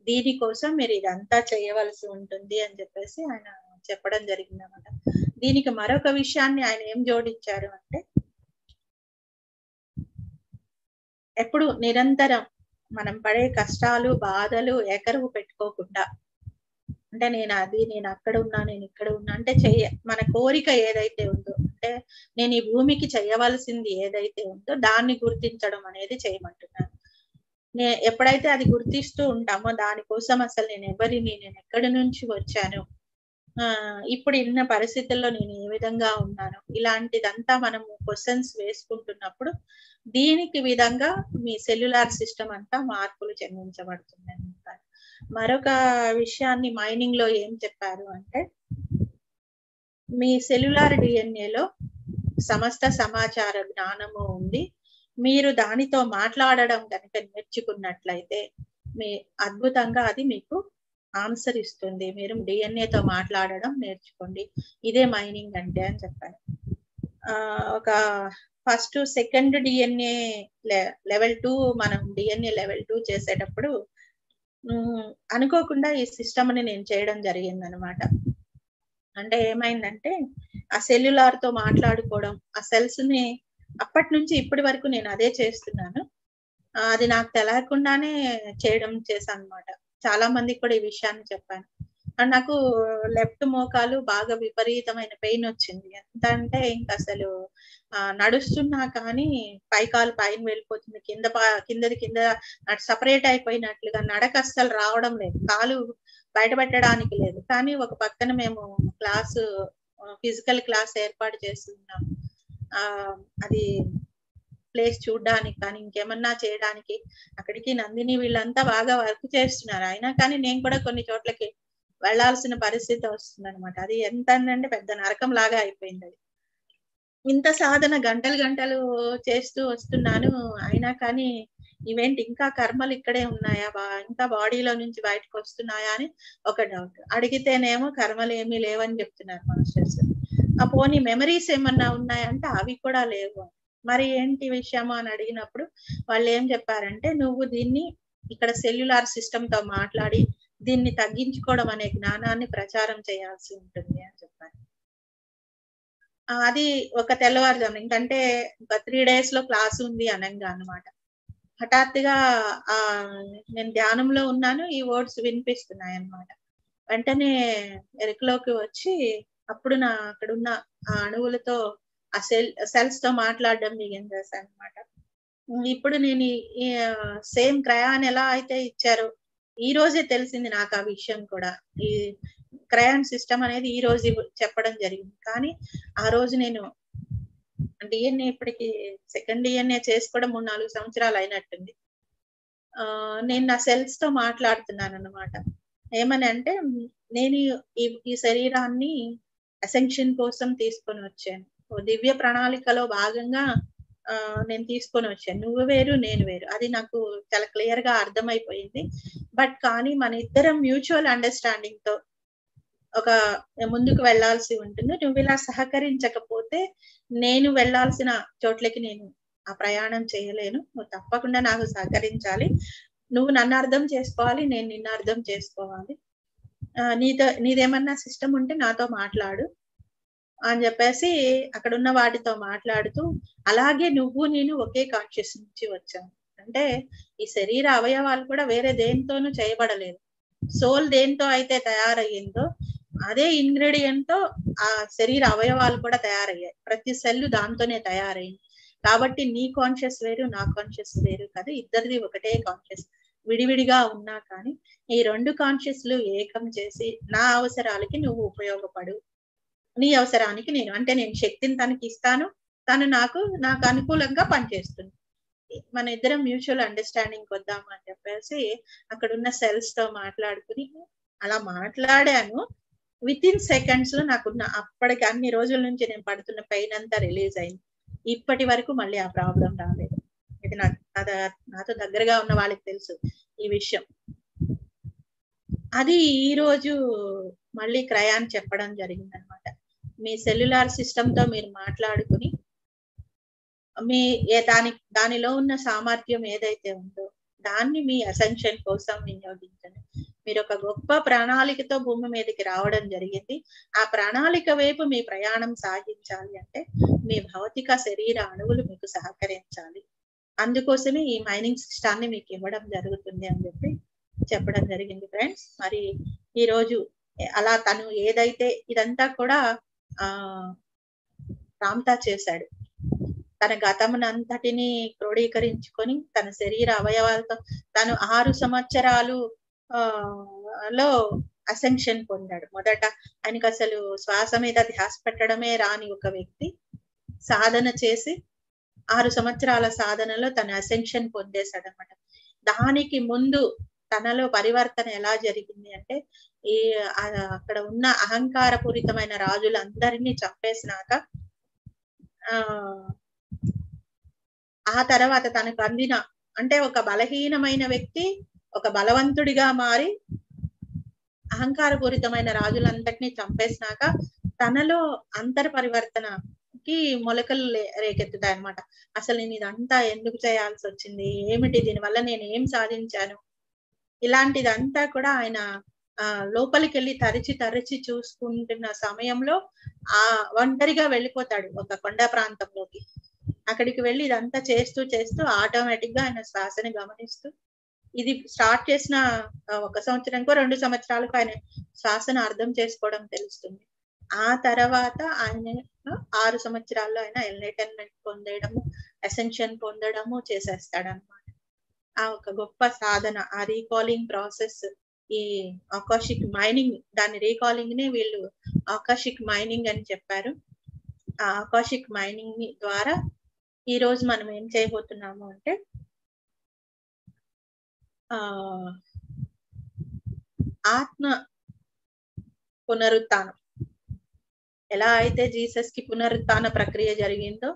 దీనికోసం మీరు ఇదంతా చేయవలసి ఉంటుంది అని చెప్పేసి ఆయన చెప్పడం జరిగింది అన్నమాట. దీనికి మరొక విషయాన్ని ఆయన ఏం జోడించారు అంటే, ఎప్పుడు నిరంతరం మనం పడే కష్టాలు, బాధలు ఏకరువు పెట్టుకోకుండా, అంటే నేను అక్కడ ఉన్నా, నేను ఇక్కడ ఉన్నా అంటే మన కోరిక ఏదైతే ఉందో, అంటే నేను ఈ భూమికి చేయవలసింది ఏదైతే ఉందో దాన్ని గుర్తించడం అనేది చేయమంటున్నాను. ఎప్పుడైతే అది గుర్తిస్తూ ఉంటామో, దానికోసం అసలు నేను ఎక్కడి నుంచి వచ్చాను, ఇప్పుడు ఇన్న పరిస్థితుల్లో నేను ఏ విధంగా ఉన్నాను, ఇలాంటిదంతా మనము క్వశ్చన్స్ వేసుకుంటున్నప్పుడు దీనికి విధంగా మీ సెల్యులార్ సిస్టమ్ అంతా మార్పులు చెందించబడుతుంది. మరొక విషయాన్ని మైనింగ్ లో ఏం చెప్పారు అంటే, మీ సెల్యులార్ డిఎన్ఏలో సమస్త సమాచార జ్ఞానము ఉంది. మీరు దానితో మాట్లాడడం కనుక నేర్చుకున్నట్లయితే మీ అద్భుతంగా అది మీకు ఆన్సర్ ఇస్తుంది. మీరు డిఎన్ఏతో మాట్లాడడం నేర్చుకోండి, ఇదే మైనింగ్ అంటే అని చెప్పాను. ఒక ఫస్ట్ సెకండ్ డిఎన్ఏ లెవెల్ 2 మనం డిఎన్ఏ లెవెల్ 2 చేసేటప్పుడు అనుకోకుండా ఈ సిస్టమ్ ని నేను చేయడం జరిగింది అనమాట. అంటే ఏమైందంటే, ఆ సెల్యులార్ తో మాట్లాడుకోవడం, ఆ సెల్స్ ని అప్పటి నుంచి ఇప్పటి వరకు నేను అదే చేస్తున్నాను. అది నాకు తెలియకుండానే చేశాను అనమాట. చాలా మందికి కూడా ఈ విషయాన్ని చెప్పాను. అండ్ నాకు లెఫ్ట్ మోకాలు బాగా విపరీతమైన పెయిన్ వచ్చింది. ఎంత అంటే ఇంకా అసలు నడుస్తున్నా కానీ పైకాలు పైన వెళ్ళిపోతుంది, కిందది కింద సపరేట్ అయిపోయినట్లుగా నడక అస్సలు రావడం లేదు, కాలు బయట పెట్టడానికి లేదు. కానీ ఒక పక్కన మేము ఫిజికల్ క్లాస్ ఏర్పాటు చేస్తున్నాం. అది ప్లేస్ చూడడానికి కానీ ఇంకేమన్నా చేయడానికి అక్కడికి నందిని వీళ్ళంతా బాగా వర్క్ చేస్తున్నారు. అయినా కానీ నేను కూడా కొన్ని చోట్లకి వెళ్లాల్సిన పరిస్థితి వస్తుంది అనమాట. అది ఎంత అంటే పెద్ద నరకం లాగా అయిపోయింది. అది ఇంత సాధన గంటలు గంటలు చేస్తూ వస్తున్నాను, అయినా కానీ ఇవేంటి ఇంకా కర్మలు ఇక్కడే ఉన్నాయా, ఇంకా బాడీలో నుంచి బయటకు వస్తున్నాయా అని ఒక డౌట్. అడిగితేనేమో కర్మలు ఏమీ లేవని చెప్తున్నారు మాస్టర్స్. పోనీ మెమరీస్ ఏమన్నా ఉన్నాయంటే అవి కూడా లేవు. మరి ఏంటి విషయమో అని అడిగినప్పుడు వాళ్ళు ఏం చెప్పారంటే, నువ్వు దీన్ని ఇక్కడ సెల్యులార్ సిస్టమ్ తో మాట్లాడి దీన్ని తగ్గించుకోవడం అనే జ్ఞానాన్ని ప్రచారం చేయాల్సి ఉంటుంది అని చెప్పారు. అది ఒక తెల్లవారుజాము, ఎందుకంటే 3 days లో క్లాస్ ఉంది అనంగా అనమాట. హఠాత్తుగా నేను ధ్యానంలో ఉన్నాను, ఈ వర్డ్స్ వినిపిస్తున్నాయి అన్నమాట. వెంటనే ఎరుకలోకి వచ్చి అప్పుడు అక్కడున్న ఆ అణువులతో ఆ సెల్స్ తో మాట్లాడడం బిగిన్ చేశాను అనమాట. ఇప్పుడు నేను సేమ్ క్రయాన్ ఎలా అయితే ఇచ్చారో ఈ రోజే తెలిసింది నాకు ఆ విషయం కూడా. ఈ క్రయాన్ సిస్టమ్ అనేది ఈ రోజు చెప్పడం జరిగింది. కానీ ఆ రోజు నేను డిఎన్ఏ ఇప్పటికి సెకండ్ డిఎన్ఏ చేసుకోవడం 3-4 సంవత్సరాలు అయినట్టుంది. నేను నా సెల్స్ తో మాట్లాడుతున్నాను అన్నమాట. ఏమని అంటే, నేను ఈ శరీరాన్ని అసెన్షన్ కోసం తీసుకొని వచ్చాను. దివ్య ప్రణాళికలో భాగంగా నేను తీసుకొని వచ్చాను. నువ్వు వేరు నేను వేరు, అది నాకు చాలా క్లియర్ గా అర్థమైపోయింది. బట్ కానీ మన ఇద్దరం మ్యూచువల్ అండర్స్టాండింగ్ తో ఒక ముందుకు వెళ్లాల్సి ఉంటుంది. నువ్వు ఇలా సహకరించకపోతే నేను వెళ్లాల్సిన చోట్లకి నేను ఆ ప్రయాణం చేయలేను. నువ్వు తప్పకుండా నాకు సహకరించాలి. నువ్వు నన్ను అర్థం చేసుకోవాలి, నేను నిన్ను అర్థం చేసుకోవాలి. నీదేమన్నా సిస్టమ్ ఉంటే నాతో మాట్లాడు అని చెప్పేసి అక్కడ ఉన్న వాటితో మాట్లాడుతూ, అలాగే నువ్వు నేను ఒకే కాన్షియస్ నుంచి వచ్చాను. అంటే ఈ శరీర అవయవాలు కూడా వేరే దేనితోనూ చేయబడలేదు. సోల్ దేంతో అయితే తయారయ్యిందో అదే ఇంగ్రీడియంట్ తో ఆ శరీర అవయవాలు కూడా తయారయ్యాయి. ప్రతి సెల్ దాంతోనే తయారైంది. కాబట్టి నీ కాన్షియస్ వేరు, నా కాన్షియస్ వేరు కదా, ఇద్దరిది ఒకటే కాన్షియస్. విడివిడిగా ఉన్నా కానీ ఈ 2 కాన్షియస్లు ఏకం చేసి నా అవసరాలకి నువ్వు ఉపయోగపడు, నీ అవసరానికి నేను, అంటే నేను శక్తిని తనకి ఇస్తాను, తను నాకు అనుకూలంగా పనిచేస్తుంది. మన ఇద్దరం మ్యూచువల్ అండర్స్టాండింగ్ వద్దాము అని చెప్పేసి అక్కడ ఉన్న సెల్స్ తో మాట్లాడుకుని అలా మాట్లాడాను. విత్ ఇన్ సెకండ్స్ లో నాకున్న అప్పటికి అన్ని రోజుల నుంచి నేను పడుతున్న పెయిన్ అంతా రిలీజ్ అయింది. ఇప్పటి వరకు మళ్ళీ ఆ ప్రాబ్లం రాలేదు. ఇది నాతో దగ్గరగా ఉన్న వాళ్ళకి తెలుసు ఈ విషయం. అది ఈ రోజు మళ్ళీ క్రయాన్ చెప్పడం జరిగింది అనమాట. మీ సెల్యులార్ సిస్టమ్ తో మీరు మాట్లాడుకుని మీ దానిలో ఉన్న సామర్థ్యం ఏదైతే ఉందో దాన్ని మీ అసెన్షన్ కోసం వినియోగించండి. మీరు ఒక గొప్ప ప్రణాళికతో భూమి మీదకి రావడం జరిగింది. ఆ ప్రణాళిక వైపు మీ ప్రయాణం సాగించాలి అంటే మీ భౌతిక శరీర అణువులు మీకు సహకరించాలి. అందుకోసమే ఈ మైనింగ్ సిస్టాన్ని మీకు ఇవ్వడం జరుగుతుంది అని చెప్పడం జరిగింది ఫ్రెండ్స్. మరి ఈ రోజు అలా తను ఏదైతే ఇదంతా కూడా రామ్తా చేశాడు. తన గతమునంతటిని క్రోడీకరించుకొని తన శరీర అవయవాలతో తను 6 సంవత్సరాలు లో అసెన్షన్ పొందాడు. మొదట ఆయనకు అసలు శ్వాస మీద ధ్యాస పెట్టడమే రాని ఒక వ్యక్తి సాధన చేసి 6 సంవత్సరాల సాధనలో తన అసెన్షన్ పొందేశాడు అనమాట. దానికి ముందు తనలో పరివర్తన ఎలా జరిగింది అంటే ఈ అక్కడ ఉన్న అహంకారపూరితమైన రాజులందరినీ చంపేసినాక ఆ తర్వాత తనకు అందిన అంటే ఒక బలహీనమైన వ్యక్తి ఒక బలవంతుడిగా మారి అహంకారపూరితమైన రాజులందరినీ చంపేసినాక తనలో అంతర పరివర్తనకి మొలకలు రేకెత్తుతాయి అనమాట. అసలు నేను ఇదంతా ఎందుకు చేయాల్సి వచ్చింది, ఏమిటి, దీనివల్ల నేను ఏం సాధించాను, ఇలాంటిదంతా కూడా ఆయన లోపలికి వెళ్ళి తరచి చూసుకుంటున్న సమయంలో ఆ ఒంటరిగా వెళ్ళిపోతాడు ఒక కొండ ప్రాంతంలోకి. అక్కడికి వెళ్ళి ఇదంతా చేస్తూ చేస్తూ ఆటోమేటిక్ గా ఆయన శ్వాసని గమనిస్తూ, ఇది స్టార్ట్ చేసిన 1 సంవత్సరానికో 2 సంవత్సరాలకు ఆయన శ్వాసను అర్థం చేసుకోవడం తెలుస్తుంది. ఆ తర్వాత ఆయన 6 సంవత్సరాల్లో ఆయన ఎన్లైటన్మెంట్ పొందడము, అసెన్షన్ పొందడము చేసేస్తాడనమాట. ఆ ఒక గొప్ప సాధన, ఆ రీకాలింగ్ ప్రాసెస్, ఈ ఆకాశిక్ మైనింగ్, దాని రీకాలింగ్ నే వీళ్ళు ఆకాశిక్ మైనింగ్ అని చెప్పారు. ఆ ఆకాశిక్ మైనింగ్ ద్వారా ఈ రోజు మనం ఏం చేయబోతున్నాము అంటే ఆత్మ పునరుత్థానం. ఎలా అయితే జీసస్ కి పునరుత్థాన ప్రక్రియ జరిగిందో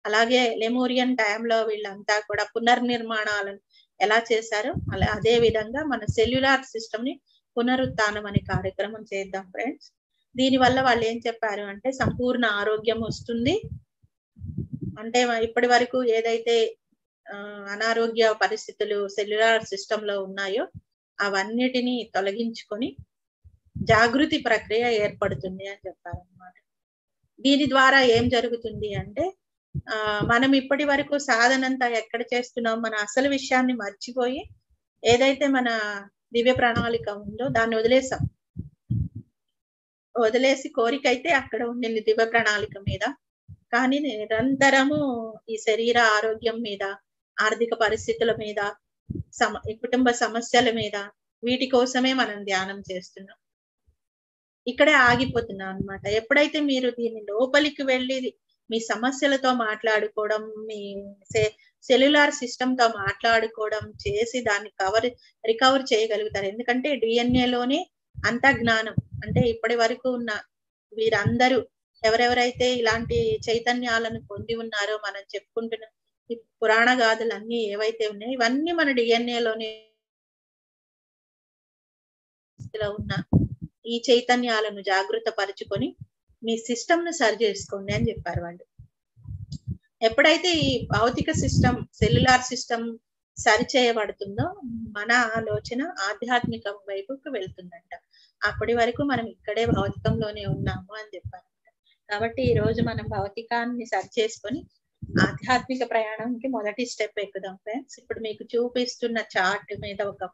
అలాగే లెమూరియన్ టైంలో వీళ్ళంతా కూడా పునర్నిర్మాణాలను ఎలా చేశారో అదే విధంగా మన సెల్యులార్ సిస్టమ్ ని పునరుత్థానం అనే కార్యక్రమం చేద్దాం ఫ్రెండ్స్. దీని వల్ల వాళ్ళు ఏం చెప్పారు అంటే సంపూర్ణ ఆరోగ్యం వస్తుంది. అంటే ఇప్పటి వరకు ఏదైతే అనారోగ్య పరిస్థితులు సెల్యులార్ సిస్టమ్ లో ఉన్నాయో అవన్నిటినీ తొలగించుకొని జాగృతి ప్రక్రియ ఏర్పడుతుంది అని చెప్పారు అన్నమాట. దీని ద్వారా ఏం జరుగుతుంది అంటే మనం ఇప్పటి వరకు సాధనంతా ఎక్కడ చేస్తున్నాం, మన అసలు విషయాన్ని మర్చిపోయి ఏదైతే మన దివ్య ప్రణాళిక ఉందో దాన్ని వదిలేసి కోరిక అయితే అక్కడ ఉండింది దివ్య ప్రణాళిక మీద, కానీ నిరంతరము ఈ శరీర ఆరోగ్యం మీద, ఆర్థిక పరిస్థితుల మీద, కుటుంబ సమస్యల మీద, వీటి కోసమే మనం ధ్యానం చేస్తున్నాం. ఇక్కడే ఆగిపోతున్నాం అన్నమాట. ఎప్పుడైతే మీరు దీని లోపలికి వెళ్ళి మీ సమస్యలతో మాట్లాడుకోవడం, మీ సెల్యులార్ సిస్టమ్ తో మాట్లాడుకోవడం చేసి దాన్ని రికవర్ చేయగలుగుతారు. ఎందుకంటే డిఎన్ఏలోనే అంత జ్ఞానం, అంటే ఇప్పటి వరకు ఉన్న వీరందరూ ఎవరెవరైతే ఇలాంటి చైతన్యాలను పొంది ఉన్నారో మనం చెప్పుకుంటున్న ఈ పురాణ గాథలన్నీ ఏవైతే ఉన్నాయో ఇవన్నీ మన డిఎన్ఏలోనే ఉన్న ఈ చైతన్యాలను జాగృత పరుచుకొని మీ సిస్టమ్ ను సరి చేసుకోండి అని చెప్పారు వాళ్ళు. ఎప్పుడైతే ఈ భౌతిక సిస్టమ్, సెల్యులార్ సిస్టమ్ సరి చేయబడుతుందో మన ఆలోచన ఆధ్యాత్మికం వైపుకు వెళ్తుందంట. అప్పటి వరకు మనం ఇక్కడే భౌతికంలోనే ఉన్నాము అని చెప్పారు. కాబట్టి ఈ రోజు మనం భౌతికాన్ని సరి చేసుకొని ఆధ్యాత్మిక ప్రయాణంకి మొదటి స్టెప్ ఎక్కుదాం ఫ్రెండ్స్. ఇప్పుడు మీకు చూపిస్తున్న చార్ట్ మీద ఒక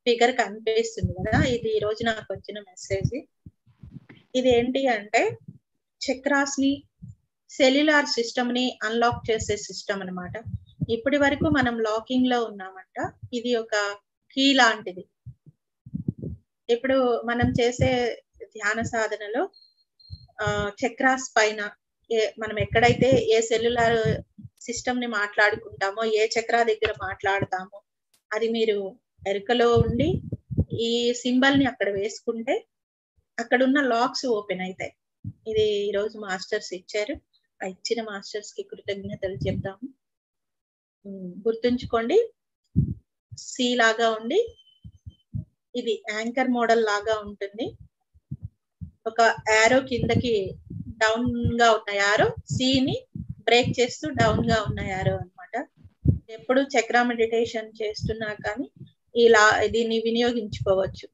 ఫిగర్ కనిపిస్తుంది కదా, ఇది ఈ రోజు నాకు వచ్చిన మెసేజ్. ఇది ఏంటి అంటే చక్రాస్ ని, సెల్యులార్ సిస్టమ్ ని అన్లాక్ చేసే సిస్టమ్ అన్నమాట. ఇప్పటి వరకు మనం లాకింగ్ లో ఉన్నామంట. ఇది ఒక కీ లాంటిది. ఇప్పుడు మనం చేసే ధ్యాన సాధనలో చక్రాస్ పైన మనం ఎక్కడైతే ఏ సెల్యులార్ సిస్టమ్ ని మాట్లాడుకుంటామో, ఏ చక్రా దగ్గర మాట్లాడతామో అది మీరు ఎరుకలో ఉండి ఈ సింబల్ ని అక్కడ వేసుకుంటే అక్కడ ఉన్న లాక్స్ ఓపెన్ అవుతాయి. ఇది ఈరోజు మాస్టర్స్ ఇచ్చారు. ఆ ఇచ్చిన మాస్టర్స్ కి కృతజ్ఞతలు చెప్తాము. గుర్తుంచుకోండి, సి లాగా ఉండి ఇది యాంకర్ మోడల్ లాగా ఉంటుంది. ఒక యారో కిందకి డౌన్ గా ఉన్న యారో, సిని బ్రేక్ చేస్తూ డౌన్ గా ఉన్న యారో అన్నమాట. ఎప్పుడు చక్ర మెడిటేషన్ చేస్తున్నా కానీ ఇలా దీన్ని వినియోగించుకోవచ్చు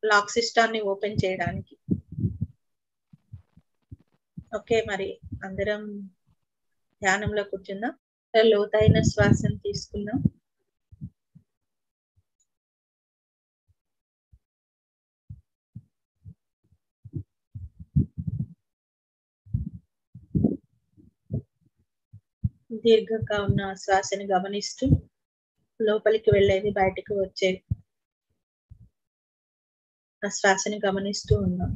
లాక్ సిస్టమ్ ని ఓపెన్ చేయడానికి. ఓకే, మరి అందరం ధ్యానంలో కూర్చుందాం. లోతైన శ్వాసను తీసుకుందాం. దీర్ఘంగా ఉన్న శ్వాసని గమనిస్తూ లోపలికి వెళ్ళేది, బయటకు వచ్చేది ఆ శ్వాసని గమనిస్తూ ఉన్నాం.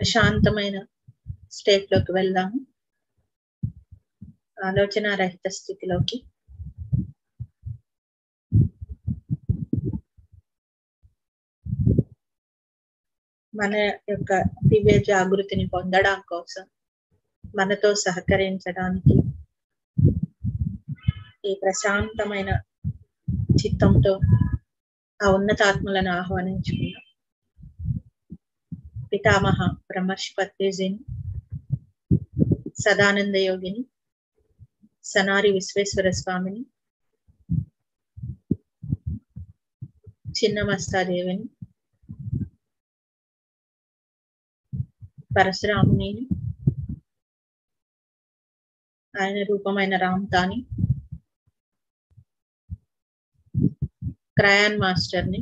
ప్రశాంతమైన స్టేట్ లోకి వెళ్దాము, ఆలోచన రహిత స్థితిలోకి. మన యొక్క దివ్య జాగృతిని పొందడం కోసం, మనతో సహకరించడానికి ఈ ప్రశాంతమైన చిత్తంతో ఆ ఉన్నతాత్మలను ఆహ్వానించుకున్నాం. పితామహ బ్రహ్మర్షి పత్రిజీని, సదానంద యోగిని, సనారి విశ్వేశ్వర స్వామిని, చిన్నమస్తాదేవిని, పరశురాముని, ఆయన రూపమైన రామ్తాని, క్రయాన్ మాస్టర్ని,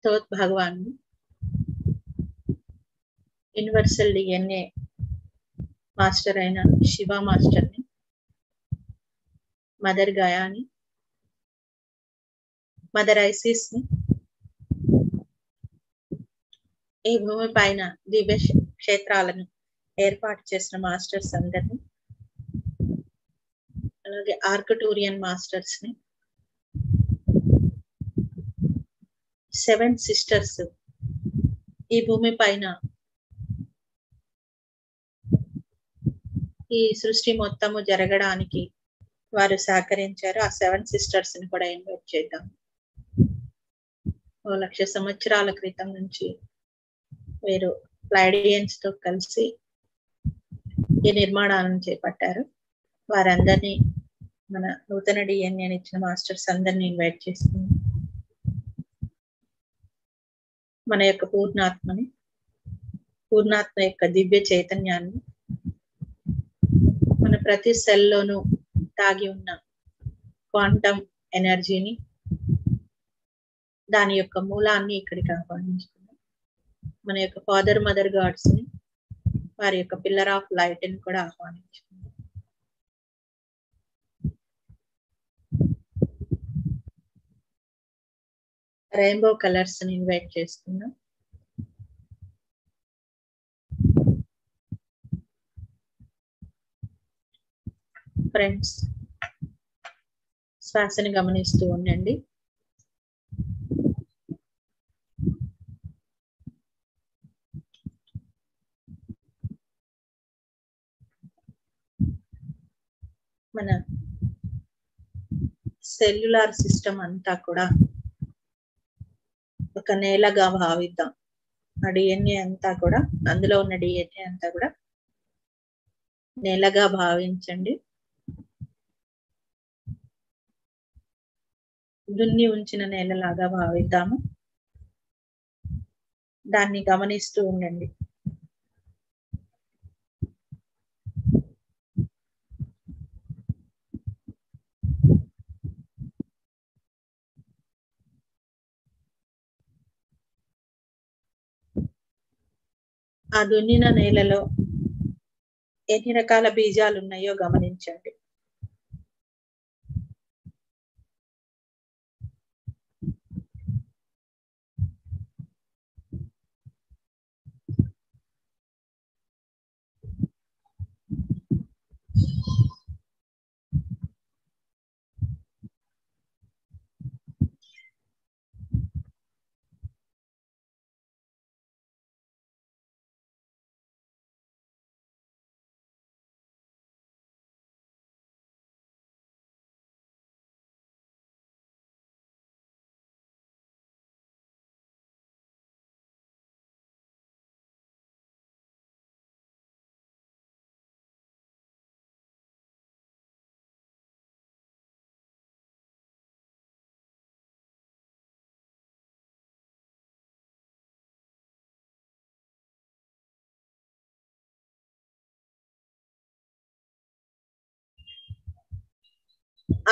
తోత్ భగవాన్ని, యూనివర్సల్ డిఎన్ఏ మాస్టర్ అయిన శివ మాస్టర్ని, మదర్ గయాని, మదర్ ఐసిస్ ని, ఈ భూమి పైన దివ్య క్షేత్రాలను ఏర్పాటు చేసిన మాస్టర్స్ అందరినీ, అలాగే ఆర్కటూరియన్ మాస్టర్స్ ని, 7 సిస్టర్స్ ఈ భూమి పైన ఈ సృష్టి మొత్తము జరగడానికి వారు సహకరించారు. ఆ 7 సిస్టర్స్ ని కూడా ఇన్వైట్ చేద్దాం. 1,00,000 సంవత్సరాల క్రితం నుంచి వీరు ప్లైడియన్స్ తో కలిసి ఈ నిర్మాణాలను చేపట్టారు. వారందరినీ, మన నూతన డిఎన్ఏ ఇచ్చిన మాస్టర్స్ అందరినీ ఇన్వైట్ చేస్తుంది. మన యొక్క పూర్ణాత్మని, పూర్ణాత్మ యొక్క దివ్య చైతన్యాన్ని, మన ప్రతి సెల్లోనూ దాగి ఉన్న క్వాంటమ్ ఎనర్జీని, దాని యొక్క మూలాన్ని ఇక్కడికి ఆహ్వానించుకున్నాం. మన యొక్క ఫాదర్ మదర్ గాడ్స్ ని, వారి యొక్క పిల్లర్ ఆఫ్ లైట్ ని కూడా ఆహ్వానించుకున్నాం. రెయిన్బో కలర్స్ ని ఇన్వైట్ చేస్తున్నాం. ఫ్రెండ్స్, శ్వాసని గమనిస్తూ ఉండండి. మన సెల్యులార్ సిస్టమ్ అంతా కూడా ఒక నేలగా భావిద్దాం. ఆ డిఎన్ఏ అంతా కూడా, అందులో ఉన్న డిఎన్ఏ అంతా కూడా నేలగా భావించండి. దున్ని ఉంచిన నేలలాగా భావిద్దాము. దాన్ని గమనిస్తూ ఉండండి. ఆ దున్నిన నేలలో ఎన్ని రకాల బీజాలు ఉన్నాయో గమనించండి.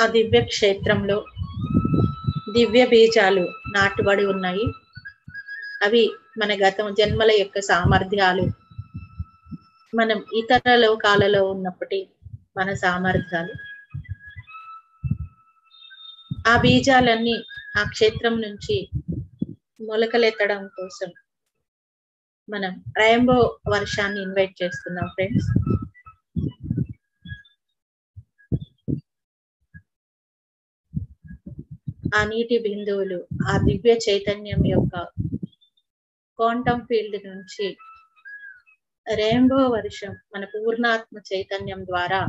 ఆ దివ్య క్షేత్రంలో దివ్య బీజాలు నాటుబడి ఉన్నాయి. అవి మన గత జన్మల యొక్క సామర్థ్యాలు, మనం ఇతర లోకాలలో ఉన్నప్పటి మన సామర్థ్యాలు. ఆ బీజాలన్నీ ఆ క్షేత్రం నుంచి మొలకలెత్తడం కోసం మనం రెయిన్బో వర్షాన్ని ఇన్వైట్ చేస్తున్నాం ఫ్రెండ్స్. ఆ నీటి బిందువులు ఆ దివ్య చైతన్యం యొక్క క్వాంటమ్ ఫీల్డ్ నుంచి రెయిన్బో వర్షం మన పూర్ణాత్మ చైతన్యం ద్వారా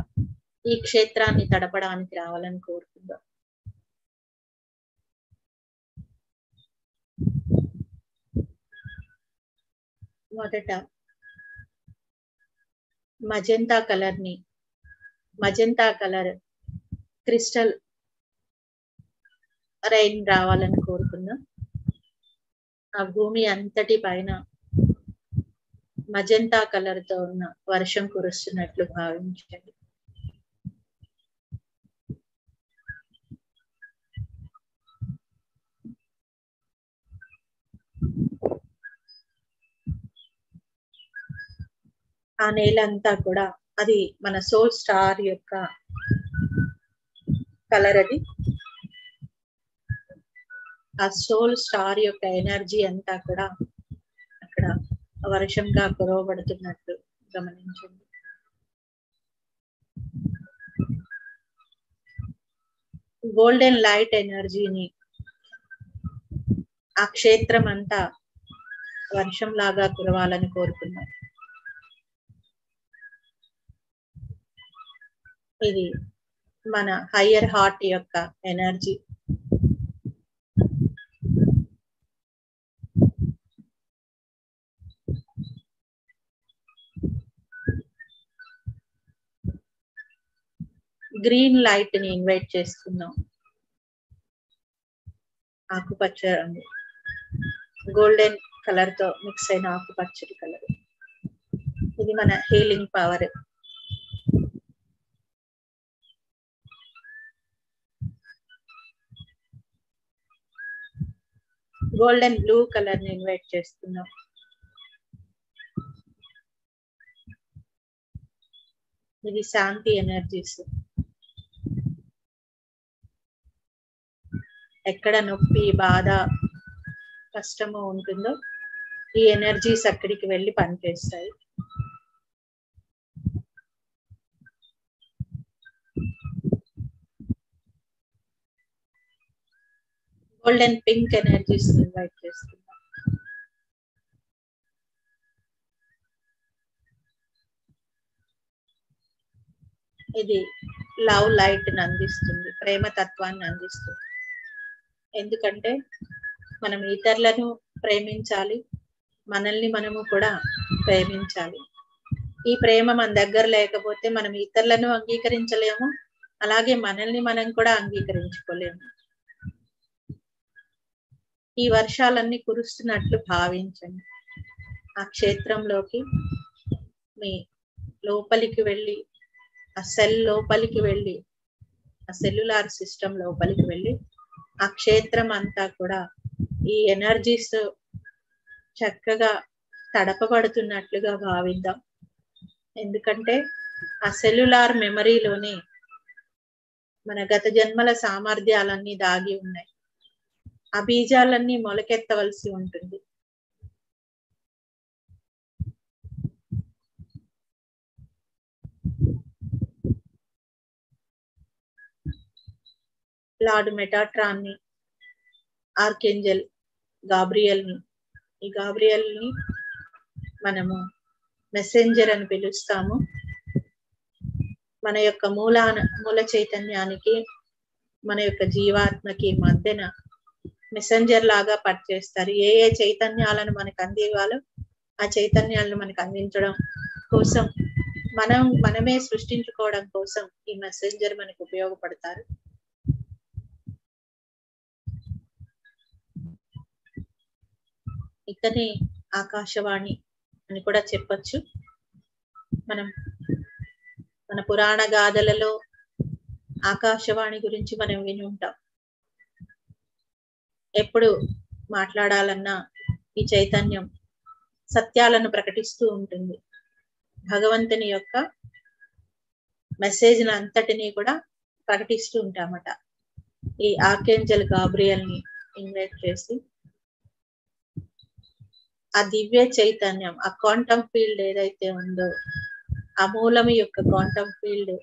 ఈ క్షేత్రాన్ని తడపడానికి రావాలని కోరుకుందాం. మొదట మజెంటా కలర్ క్రిస్టల్ రైన్ రావాలని కోరుకుందాం. ఆ భూమి అంతటి పైన మజెంటా కలర్ తో ఉన్న వర్షం కురుస్తున్నట్లు భావించండి. ఆ నేలంతా కూడా అది మన సోల్ స్టార్ యొక్క కలర్. అది ఆ సోల్ స్టార్ యొక్క ఎనర్జీ అంతా కూడా అక్కడ వర్షంగా కురవబడుతున్నట్లు గమనించండి. గోల్డెన్ లైట్ ఎనర్జీని ఆ క్షేత్రం అంతా వర్షం లాగా కురవాలని కోరుకున్నాం. ఇది మన హయ్యర్ హార్ట్ యొక్క ఎనర్జీ. గ్రీన్ లైట్ ని ఇన్వైట్ చేస్తున్నాం. ఆకుపచ్చ రంగు, గోల్డెన్ కలర్ తో మిక్స్ అయిన ఆకుపచ్చటి కలర్. ఇది మన healing power. Golden blue colour ని ఇన్వైట్ చేస్తున్నాం. ఇది శాంతి ఎనర్జీస్. ఎక్కడ నొప్పి, బాధ, కష్టము ఉంటుందో ఈ ఎనర్జీస్ అక్కడికి వెళ్ళి పనిచేస్తాయి. గోల్డెన్ పింక్ ఎనర్జీస్ ఇన్వైట్ చేస్తున్నాం. ఇది లవ్ లైట్ ని అందిస్తుంది, ప్రేమ తత్వాన్ని అందిస్తుంది. ఎందుకంటే మనం ఇతరులను ప్రేమించాలి, మనల్ని మనము కూడా ప్రేమించాలి. ఈ ప్రేమ మన దగ్గర లేకపోతే మనం ఇతరులను అంగీకరించలేము, అలాగే మనల్ని మనం కూడా అంగీకరించుకోలేము. ఈ వర్షాలన్నీ కురుస్తున్నట్లు భావించండి. ఆ క్షేత్రంలోకి మీ లోపలికి వెళ్ళి, ఆ సెల్ లోపలికి వెళ్ళి, ఆ సెల్యులార్ సిస్టమ్ లోపలికి వెళ్ళి ఆ క్షేత్రం అంతా కూడా ఈ ఎనర్జీస్ చక్కగా తడపబడుతున్నట్లుగా భావిద్దాం. ఎందుకంటే ఆ సెల్యులార్ మెమరీలోనే మన గత జన్మల సామర్థ్యాలన్నీ దాగి ఉన్నాయి. ఆ బీజాలన్నీ మొలకెత్తవలసి ఉంటుంది. లార్డ్ మెటాట్రాన్ ని, ఆర్కేంజల్ గాబ్రియల్ ని, ఈ గాబ్రియల్ ని మనము మెసెంజర్ అని పిలుస్తాము. మన యొక్క మూల చైతన్యానికి, మన యొక్క జీవాత్మకి మధ్యన మెసెంజర్ లాగా పనిచేస్తారు. ఏ ఏ చైతన్యాలను మనకు అందివ్వాలో ఆ చైతన్యాలను మనకు అందించడం కోసం, మనమే సృష్టించుకోవడం కోసం ఈ మెసెంజర్ మనకు ఉపయోగపడతారు. ఇతనే ఆకాశవాణి అని కూడా చెప్పొచ్చు. మన పురాణ గాథలలో ఆకాశవాణి గురించి మనం విని ఉంటాం. ఎప్పుడు మాట్లాడాలన్నా ఈ చైతన్యం సత్యాలను ప్రకటిస్తూ ఉంటుంది. భగవంతుని యొక్క మెసేజ్ అంతటినీ కూడా ప్రకటిస్తూ ఉంటామట. ఈ ఆర్కేంజల్ గాబ్రియల్ ని ఇన్వైట్ చేసి ఆ దివ్య చైతన్యం, ఆ క్వాంటమ్ ఫీల్డ్ ఏదైతే ఉందో, ఆ మూలం యొక్క క్వాంటమ్ ఫీల్డ్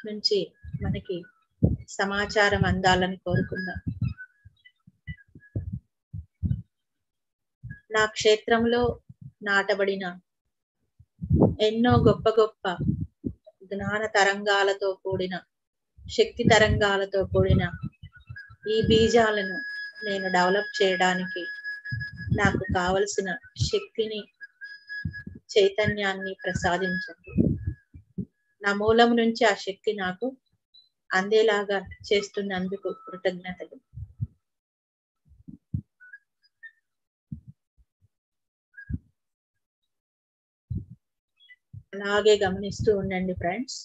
నుంచి మనకి సమాచారం అందాలని కోరుకుందాం. నా క్షేత్రంలో నాటబడిన ఎన్నో గొప్ప గొప్ప జ్ఞాన తరంగాలతో కూడిన, శక్తి తరంగాలతో కూడిన ఈ బీజాలను నేను డెవలప్ చేయడానికి నాకు కావలసిన శక్తిని, చైతన్యాన్ని ప్రసాదించండి. నా మూలం నుంచి ఆ శక్తి నాకు అందేలాగా చేస్తున్నందుకు కృతజ్ఞతలు. అలాగే గమనిస్తూ ఉండండి ఫ్రెండ్స్.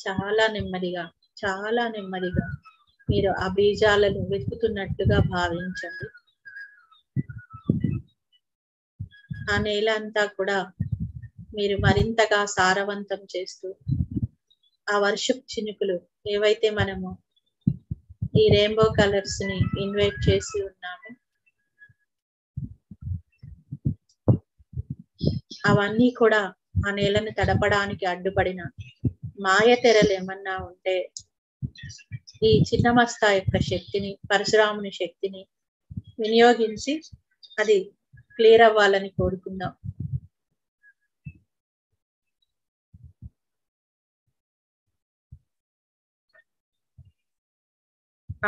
చాలా నెమ్మదిగా మీరు ఆ బీజాలను వెతుకుతున్నట్టుగా భావించండి. ఆ నేల అంతా కూడా మీరు మరింతగా సారవంతం చేస్తూ, ఆ వర్షపు చినుకులు ఏవైతే మనము ఈ రెయిన్బో కలర్స్ ని ఇన్వైట్ చేసి ఉన్నామో, అవన్నీ కూడా ఆ నేలను తడపడానికి అడ్డుపడిన మాయ తెరలు ఏమన్నా ఉంటే ఈ చిన్నమస్తా యొక్క శక్తిని, పరశురాముని శక్తిని వినియోగించి అది క్లియర్ అవ్వాలని కోరుకుందాం.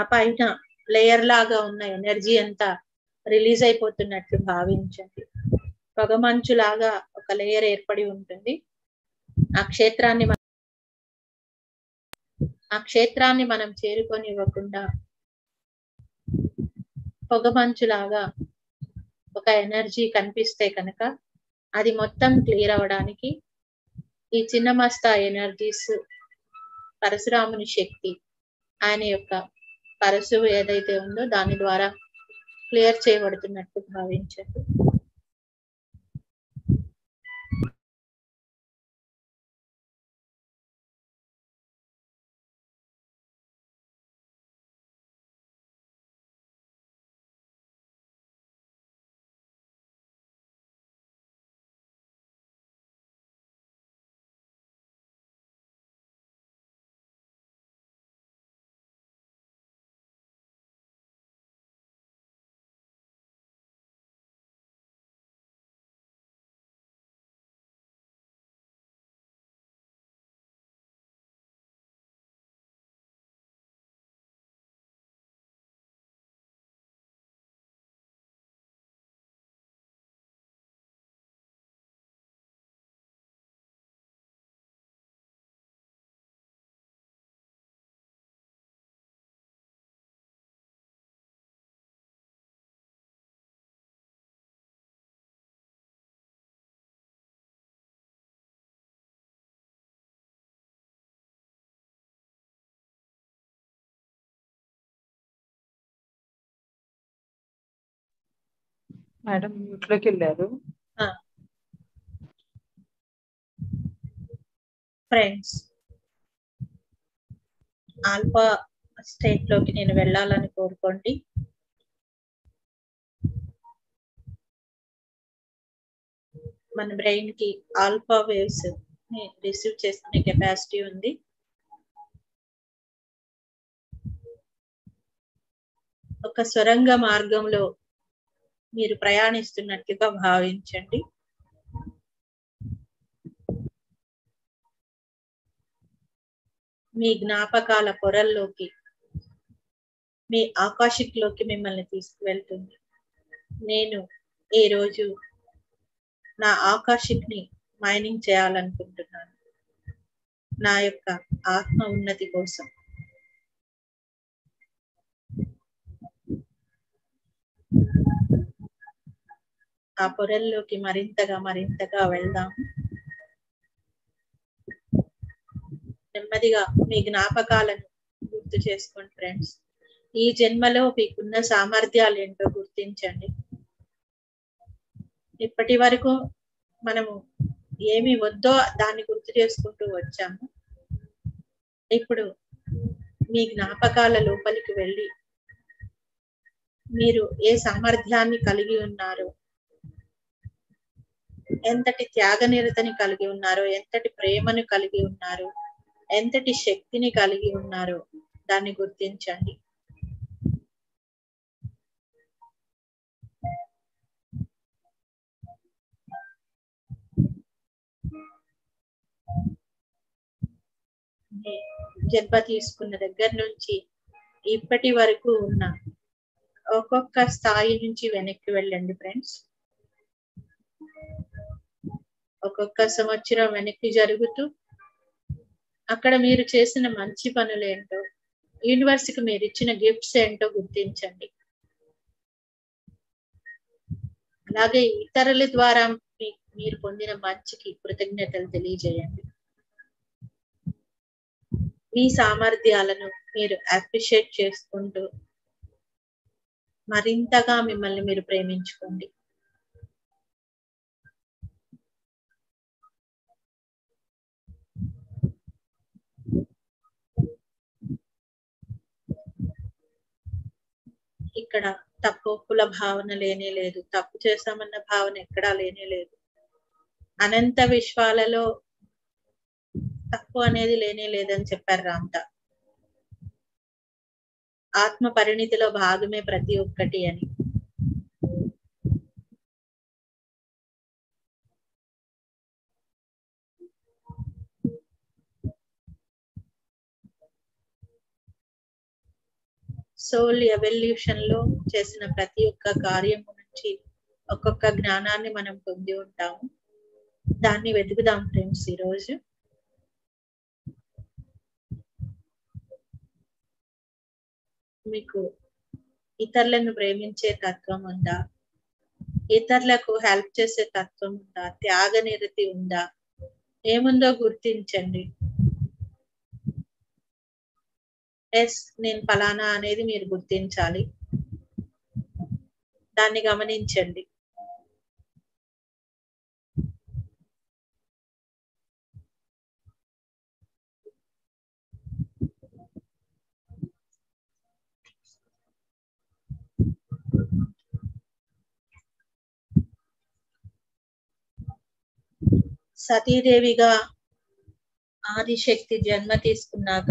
ఆ పైన లేయర్ లాగా ఉన్న ఎనర్జీ అంతా రిలీజ్ అయిపోతున్నట్లు భావించండి. పొగమంచులాగా ఒక లేయర్ ఏర్పడి ఉంటుంది. ఆ క్షేత్రాన్ని మనం చేరుకొని ఇవ్వకుండా పొగమంచులాగా ఒక ఎనర్జీ కనిపిస్తే కనుక అది మొత్తం క్లియర్ అవ్వడానికి ఈ చిన్నమస్తా ఎనర్జీస్, పరశురాముని శక్తి, ఆయన యొక్క పరశువు ఏదైతే ఉందో దాని ద్వారా క్లియర్ చేయబడుతున్నట్టు భావించండి. మేడం మ్యూట్ లోకి వెళ్ళారు. ఫ్రెండ్స్, ఆల్ఫా స్టేట్ లోకి నేను వెళ్ళాలని కోరుకోండి. మన బ్రెయిన్ కి ఆల్ఫా వేవ్స్ ని రిసీవ్ చేసుకునే కెపాసిటీ ఉంది. ఒక సొరంగ మార్గంలో మీరు ప్రయాణిస్తున్నట్లుగా భావించండి. మీ జ్ఞాపకాల పొరల్లోకి, మీ ఆకాశిక్లోకి మిమ్మల్ని తీసుకువెళ్తుంది. నేను ఈ రోజు నా ఆకాశిక్ ని మైనింగ్ చేయాలనుకుంటున్నాను, నా యొక్క ఆత్మ ఉన్నతి కోసం. ఆ పొరల్లోకి మరింతగా వెళ్దాము. నెమ్మదిగా మీ జ్ఞాపకాలను గుర్తు చేసుకోండి ఫ్రెండ్స్. ఈ జన్మలో మీకున్న సామర్థ్యాలు ఏంటో గుర్తించండి. ఇప్పటి వరకు మనము ఏమి వద్దో దాన్ని గుర్తు చేసుకుంటూ వచ్చాము. ఇప్పుడు మీ జ్ఞాపకాల లోపలికి వెళ్ళి మీరు ఏ సామర్థ్యాన్ని కలిగి ఉన్నారో, ఎంతటి త్యాగనిరతని కలిగి ఉన్నారో, ఎంతటి ప్రేమను కలిగి ఉన్నారో, ఎంతటి శక్తిని కలిగి ఉన్నారో దాన్ని గుర్తించండి. జన్మ తీసుకున్న దగ్గర నుంచి ఇప్పటి వరకు ఉన్న ఒక్కొక్క స్థాయి నుంచి వెనక్కి వెళ్ళండి ఫ్రెండ్స్. ఒక్కొక్క సంవత్సరం వెనక్కి జరుగుతూ అక్కడ మీరు చేసిన మంచి పనులు ఏంటో, యూనివర్స్కి మీరు ఇచ్చిన గిఫ్ట్స్ ఏంటో గుర్తించండి. అలాగే ఇతరుల ద్వారా మీరు పొందిన మంచికి కృతజ్ఞతలు తెలియజేయండి. మీ సామర్థ్యాలను మీరు అప్రిషియేట్ చేసుకుంటూ మరింతగా మిమ్మల్ని మీరు ప్రేమించుకోండి. ఇక్కడ తప్పుల భావన లేనే లేదు, తప్పు చేస్తామన్న భావన ఎక్కడా లేనే లేదు. అనంత విశ్వాలలో తప్పు అనేది లేనే లేదని చెప్పారు రామ్తా. ఆత్మ పరిణితిలో భాగమే ప్రతి ఒక్కటి అని. సోల్ ఎవల్యూషన్ లో చేసిన ప్రతి ఒక్క కార్యము నుంచి ఒక్కొక్క జ్ఞానాన్ని మనం పొంది ఉంటాము. దాన్ని వెతుకుదాం ఫ్రెండ్స్. ఈరోజు మీకు ఇతరులను ప్రేమించే తత్వం ఉందా? ఇతరులకు హెల్ప్ చేసే తత్వం ఉందా? త్యాగనిరతి ఉందా? ఏముందో గుర్తించండి. ఎస్, నేను ఫలానా అనేది మీరు గుర్తించాలి. దాన్ని గమనించండి. సతీదేవిగా ఆదిశక్తి జన్మ తీసుకున్నాక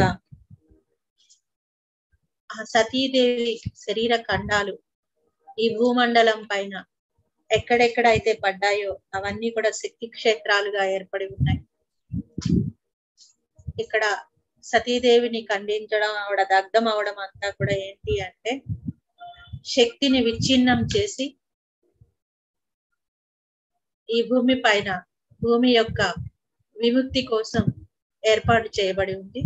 ఆ సతీదేవి శరీర ఖండాలు ఈ భూమండలం పైన ఎక్కడెక్కడైతే పడ్డాయో అవన్నీ కూడా శక్తి క్షేత్రాలుగా ఏర్పడి ఉన్నాయి. ఇక్కడ సతీదేవిని ఖండించడం, ఆవిడ దగ్ధం అవడం అంతా కూడా ఏంటి అంటే శక్తిని విచ్ఛిన్నం చేసి ఈ భూమి పైన భూమి యొక్క విముక్తి కోసం ఏర్పాటు చేయబడి ఉంది.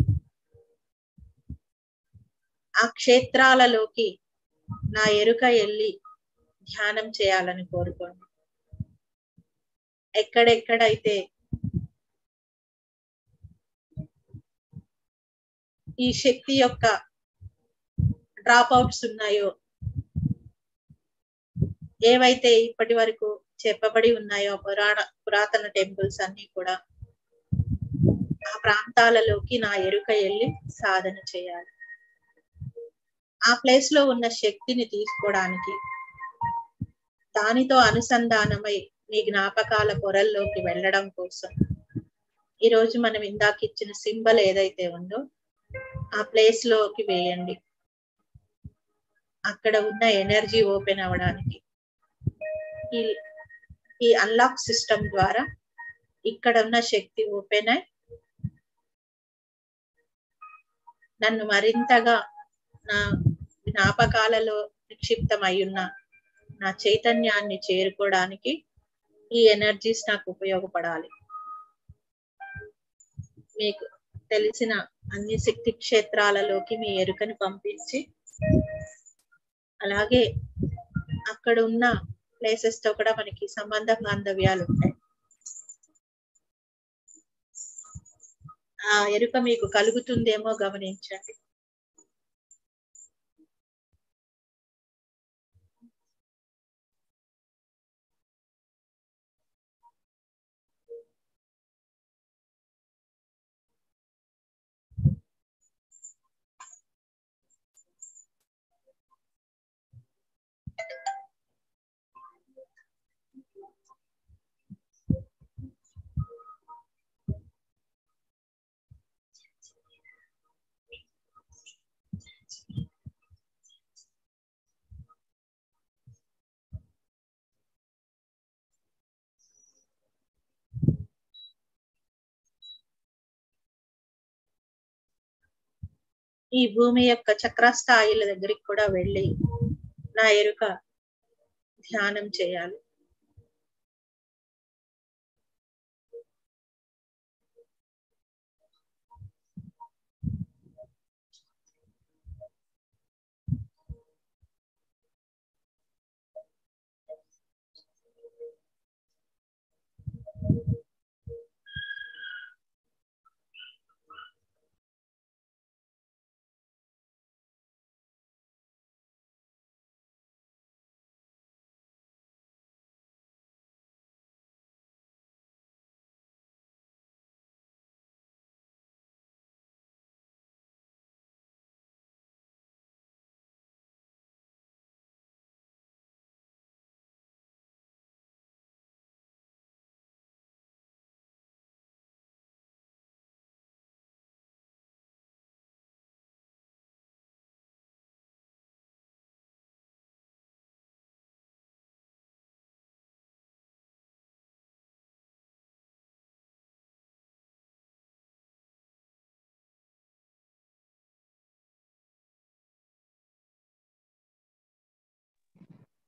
ఆ క్షేత్రాలలోకి నా ఎరుక వెళ్ళి ధ్యానం చేయాలని కోరుకోండి. ఎక్కడెక్కడైతే ఈ శక్తి యొక్క డ్రాప్ అవుట్స్ ఉన్నాయో, ఏవైతే ఇప్పటి వరకు చెప్పబడి ఉన్నాయో పురాతన టెంపుల్స్ అన్ని కూడా ఆ ప్రాంతాలలోకి నా ఎరుక వెళ్ళి సాధన చేయాలి. ఆ ప్లేస్ లో ఉన్న శక్తిని తీసుకోవడానికి, దానితో అనుసంధానమై మీ జ్ఞాపకాల పొరల్లోకి వెళ్ళడం కోసం ఈరోజు మనం ఇందాక ఇచ్చిన సింబల్ ఏదైతే ఉందో ఆ ప్లేస్ లోకి వేయండి. అక్కడ ఉన్న ఎనర్జీ ఓపెన్ అవ్వడానికి ఈ అన్లాక్ సిస్టమ్ ద్వారా ఇక్కడ ఉన్న శక్తి ఓపెన్ అయి నన్ను మరింతగా నా జ్ఞాపకాలలో నిక్షిప్తమై ఉన్న నా చైతన్యాన్ని చేరుకోవడానికి ఈ ఎనర్జీస్ నాకు ఉపయోగపడాలి. మీకు తెలిసిన అన్ని శక్తి క్షేత్రాలలోకి మీ ఎరుకని పంపించి, అలాగే అక్కడ ఉన్న ప్లేసెస్ తో కూడా మనకి సంబంధ బాంధవ్యాలు ఉంటాయి. ఆ ఎరుక మీకు కలుగుతుందేమో గమనించండి. ఈ భూమి యొక్క చక్రస్థాయిల దగ్గరికి కూడా వెళ్ళి నా ఎరుక ధ్యానం చేయాలి.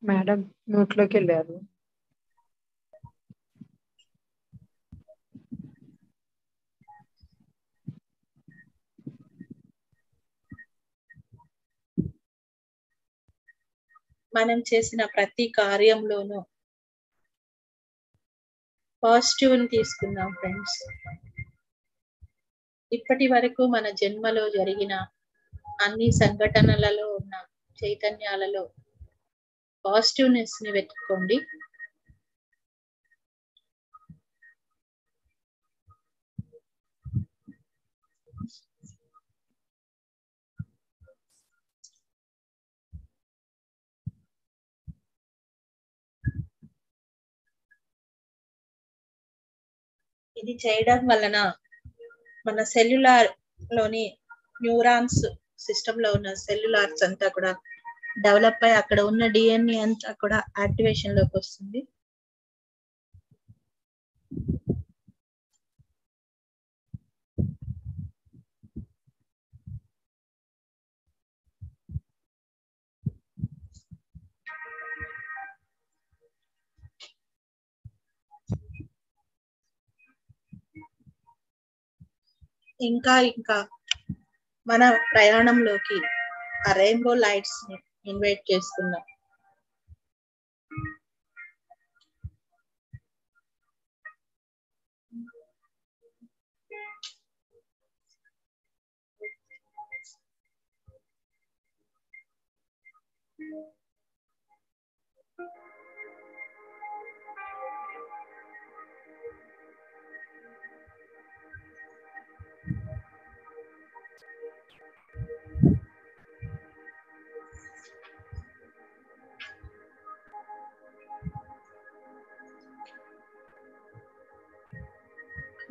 మేడం నోట్లోకి వెళ్ళారు. మనం చేసిన ప్రతి కార్యంలోనూ పాజిటివ్ ని తీసుకుందాం ఫ్రెండ్స్. ఇప్పటి వరకు మన జన్మలో జరిగిన అన్ని సంఘటనలలో ఉన్న చైతన్యాలలో పాజిటివ్నెస్ ని వెతుక్కోండి. ఇది చేయడం వలన మన సెల్యులార్ లోని న్యూరాన్స్ సిస్టమ్ లో ఉన్న సెల్యులార్స్ అంతా కూడా డెవలప్ అయి అక్కడ ఉన్న డిఎన్ఏ అంతా కూడా యాక్టివేషన్ లోకి వస్తుంది. ఇంకా మన ప్రయాణంలోకి ఆ రెయిన్బో లైట్స్ ని ఇన్వైట్ చేస్తున్నాం.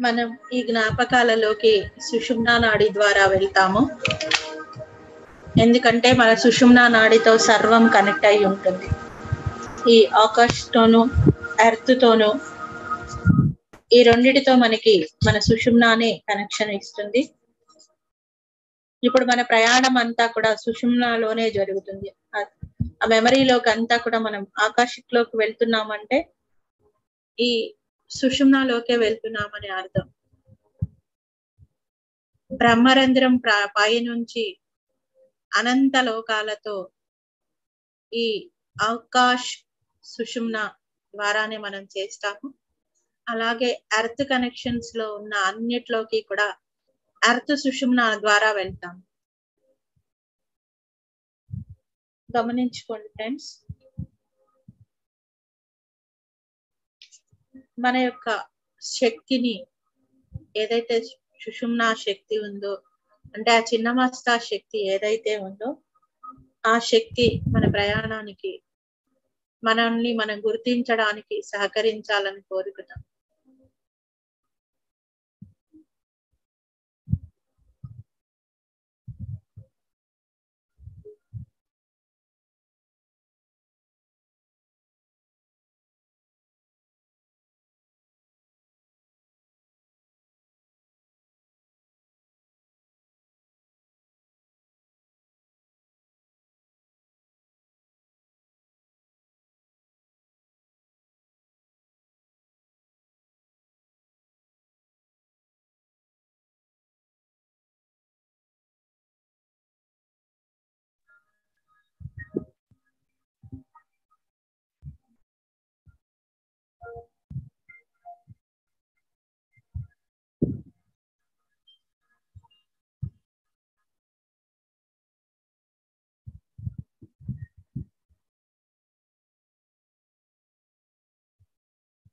మనం ఈ జ్ఞాపకాలలోకి సుషుమ్నా నాడి ద్వారా వెళ్తాము. ఎందుకంటే మన సుషుమ్నా నాడితో సర్వం కనెక్ట్ అయి ఉంటుంది. ఈ ఆకాష్తోనూ ఎర్త్ తోనూ ఈ రెండిటితో మనకి మన సుషుమ్నానే కనెక్షన్ ఇస్తుంది. ఇప్పుడు మన ప్రయాణం అంతా కూడా సుషుమ్నాలోనే జరుగుతుంది. ఆ మెమరీలోకి అంతా కూడా మనం ఆకాశిక్లోకి వెళ్తున్నామంటే ఈ సుషుమ్నాలోకే వెళ్తున్నామని అర్థం. బ్రహ్మరంధ్రం పై నుంచి అనంత లోకాలతో ఈ ఆకాష్ సుషుమ్నా ద్వారానే మనం చేస్తాము. అలాగే ఎర్త్ కనెక్షన్స్ లో ఉన్న అన్నిట్లోకి కూడా ఎర్త్ సుషుమ్నా ద్వారా వెళ్తాం. గమనించుకోండి ఫ్రెండ్స్, మన యొక్క శక్తిని ఏదైతే సుషుమ్నా శక్తి ఉందో అంటే ఆ చిన్న మస్తా శక్తి ఏదైతే ఉందో ఆ శక్తి మన ప్రయాణానికి మనల్ని మనం గుర్తించడానికి సహకరించాలని కోరుకున్నాం.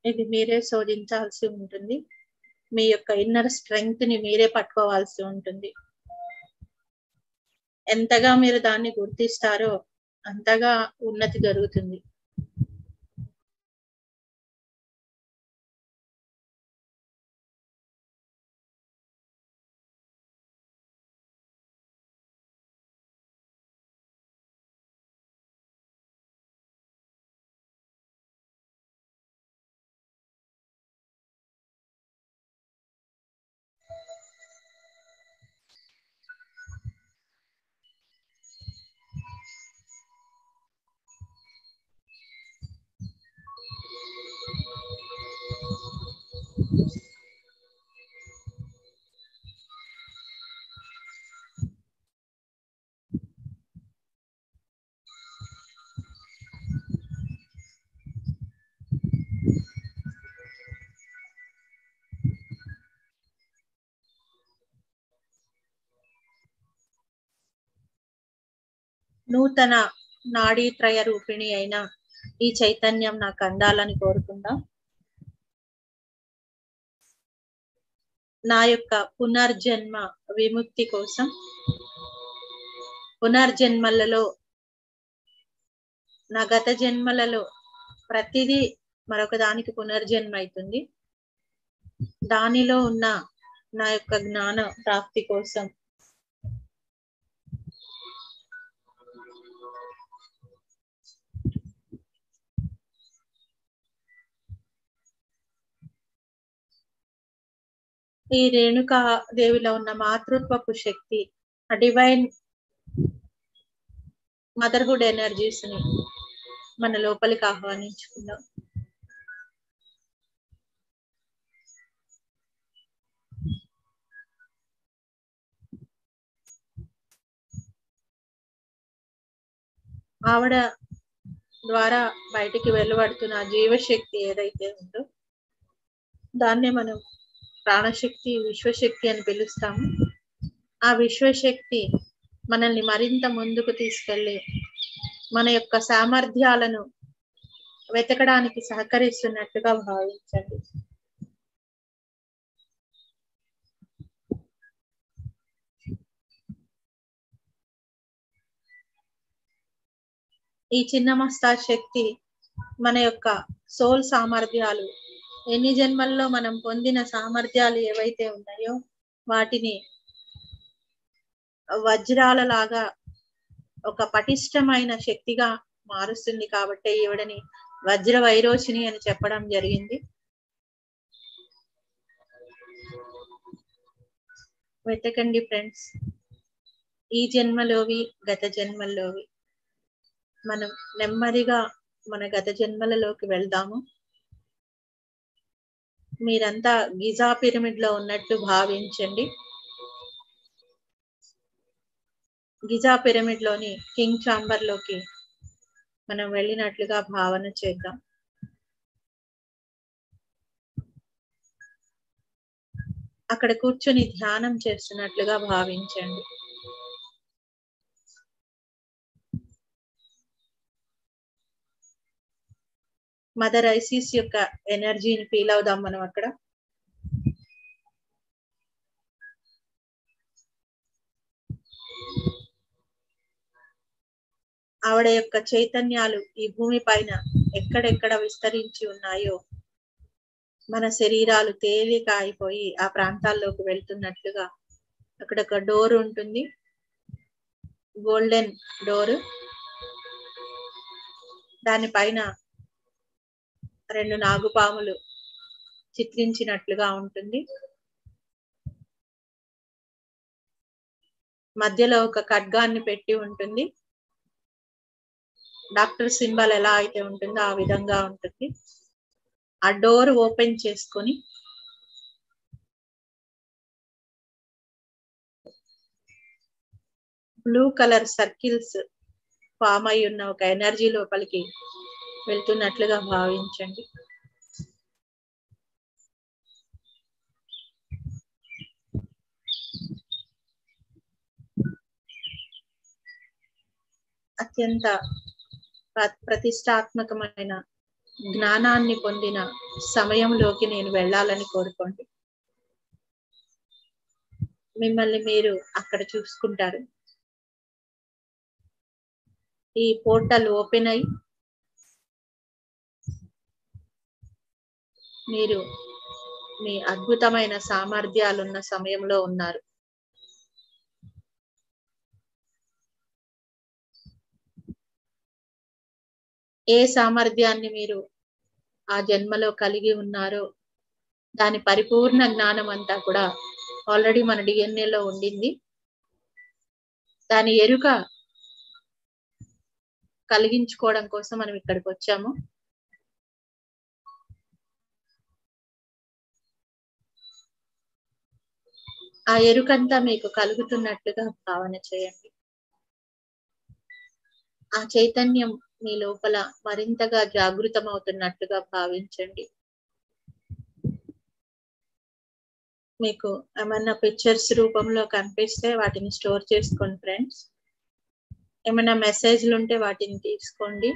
ఇది మీరే శోధించాల్సి ఉంటుంది. మీ యొక్క ఇన్నర్ స్ట్రెంగ్త్ ని మీరే పట్టుకోవాల్సి ఉంటుంది. ఎంతగా మీరు దాన్ని గుర్తిస్తారో అంతగా ఉన్నతి జరుగుతుంది. నూతన నాడీత్రయ రూపిణి అయిన ఈ చైతన్యం నాకు అందాలని కోరుకుందా. నా యొక్క పునర్జన్మ విముక్తి కోసం, పునర్జన్మలలో నా గత జన్మలలో ప్రతిదీ మరొక దానికి పునర్జన్మ అవుతుంది. దానిలో ఉన్న నా యొక్క జ్ఞాన ప్రాప్తి కోసం ఈ రేణుకా దేవిలో ఉన్న మాతృత్వపు శక్తి, ఆ డివైన్ మదర్హుడ్ ఎనర్జీస్ ని మన లోపలికి ఆహ్వానించుకుందాం. ఆవిడ ద్వారా బయటికి వెలువడుతున్న జీవశక్తి ఏదైతే ఉందో దాన్నే మనం ప్రాణశక్తి, విశ్వశక్తి అని పిలుస్తాము. ఆ విశ్వశక్తి మనల్ని మరింత ముందుకు తీసుకెళ్ళి మన యొక్క సామర్థ్యాలను వెతకడానికి సహకరిస్తున్నట్టుగా భావించండి. ఈ చిన్న మస్తా శక్తి మన యొక్క సోల్ సామర్థ్యాలు, ఎన్ని జన్మల్లో మనం పొందిన సామర్థ్యాలు ఏవైతే ఉన్నాయో వాటిని వజ్రాల లాగా ఒక పటిష్టమైన శక్తిగా మారుస్తుంది. కాబట్టి ఈవిడని వజ్ర వైరోచిని అని చెప్పడం జరిగింది. వెతకండి ఫ్రెండ్స్, ఈ జన్మలోవి గత జన్మల్లోవి. మనం నెమ్మదిగా మన గత జన్మలలోకి వెళ్దాము. మీరంతా గిజా పిరమిడ్ లో ఉన్నట్టు భావించండి. గిజా పిరమిడ్ లోని కింగ్ చాంబర్ లోకి మనం వెళ్ళినట్లుగా భావన చేద్దాం. అక్కడ కూర్చొని ధ్యానం చేస్తున్నట్లుగా భావించండి. మదర్ ఐసిస్ యొక్క ఎనర్జీని ఫీల్ అవుదాం మనం అక్కడ. ఆవిడ యొక్క చైతన్యాలు ఈ భూమి పైన ఎక్కడెక్కడ విస్తరించి ఉన్నాయో మన శరీరాలు తేలిక అయిపోయి ఆ ప్రాంతాల్లోకి వెళ్తున్నట్లుగా. అక్కడ ఒక డోర్ ఉంటుంది, గోల్డెన్ డోర్. దానిపైన 2 నాగుపాములు చిత్రించినట్లుగా ఉంటుంది. మధ్యలో ఒక ఖడ్గాన్ని పెట్టి ఉంటుంది. డాక్టర్ సింబల్ ఎలా అయితే ఉంటుందో ఆ విధంగా ఉంటుంది. ఆ డోర్ ఓపెన్ చేసుకొని బ్లూ కలర్ సర్కిల్స్ ఫామ్ అయి ఉన్న ఒక ఎనర్జీ లోపలికి వెళ్తున్నట్లుగా భావించండి. అత్యంత ప్రతిష్టాత్మకమైన జ్ఞానాన్ని పొందిన సమయంలోకి నేను వెళ్ళాలని కోరుకోండి. మిమ్మల్ని మీరు అక్కడ చూసుకుంటారు. ఈ పోర్టల్ ఓపెన్ అయి మీరు మీ అద్భుతమైన సామర్థ్యాలున్న సమయంలో ఉన్నారు. ఏ సామర్థ్యాన్ని మీరు ఆ జన్మలో కలిగి ఉన్నారో దాని పరిపూర్ణ జ్ఞానం అంతా కూడా ఆల్రెడీ మన డిఎన్ఏలో ఉండింది. దాని ఎరుక కలిగించుకోవడం కోసం మనం ఇక్కడికి వచ్చాము. ఆ ఎరుకంతా మీకు కలుగుతున్నట్లుగా భావన చేయండి. ఆ చైతన్యం మీ లోపల మరింతగా జాగృతమవుతున్నట్లుగా భావించండి. మీకు ఏమన్నా పిక్చర్స్ రూపంలో కనిపిస్తే వాటిని స్టోర్ చేసుకోండి ఫ్రెండ్స్. ఏమైనా మెసేజ్లు ఉంటే వాటిని తీసుకోండి.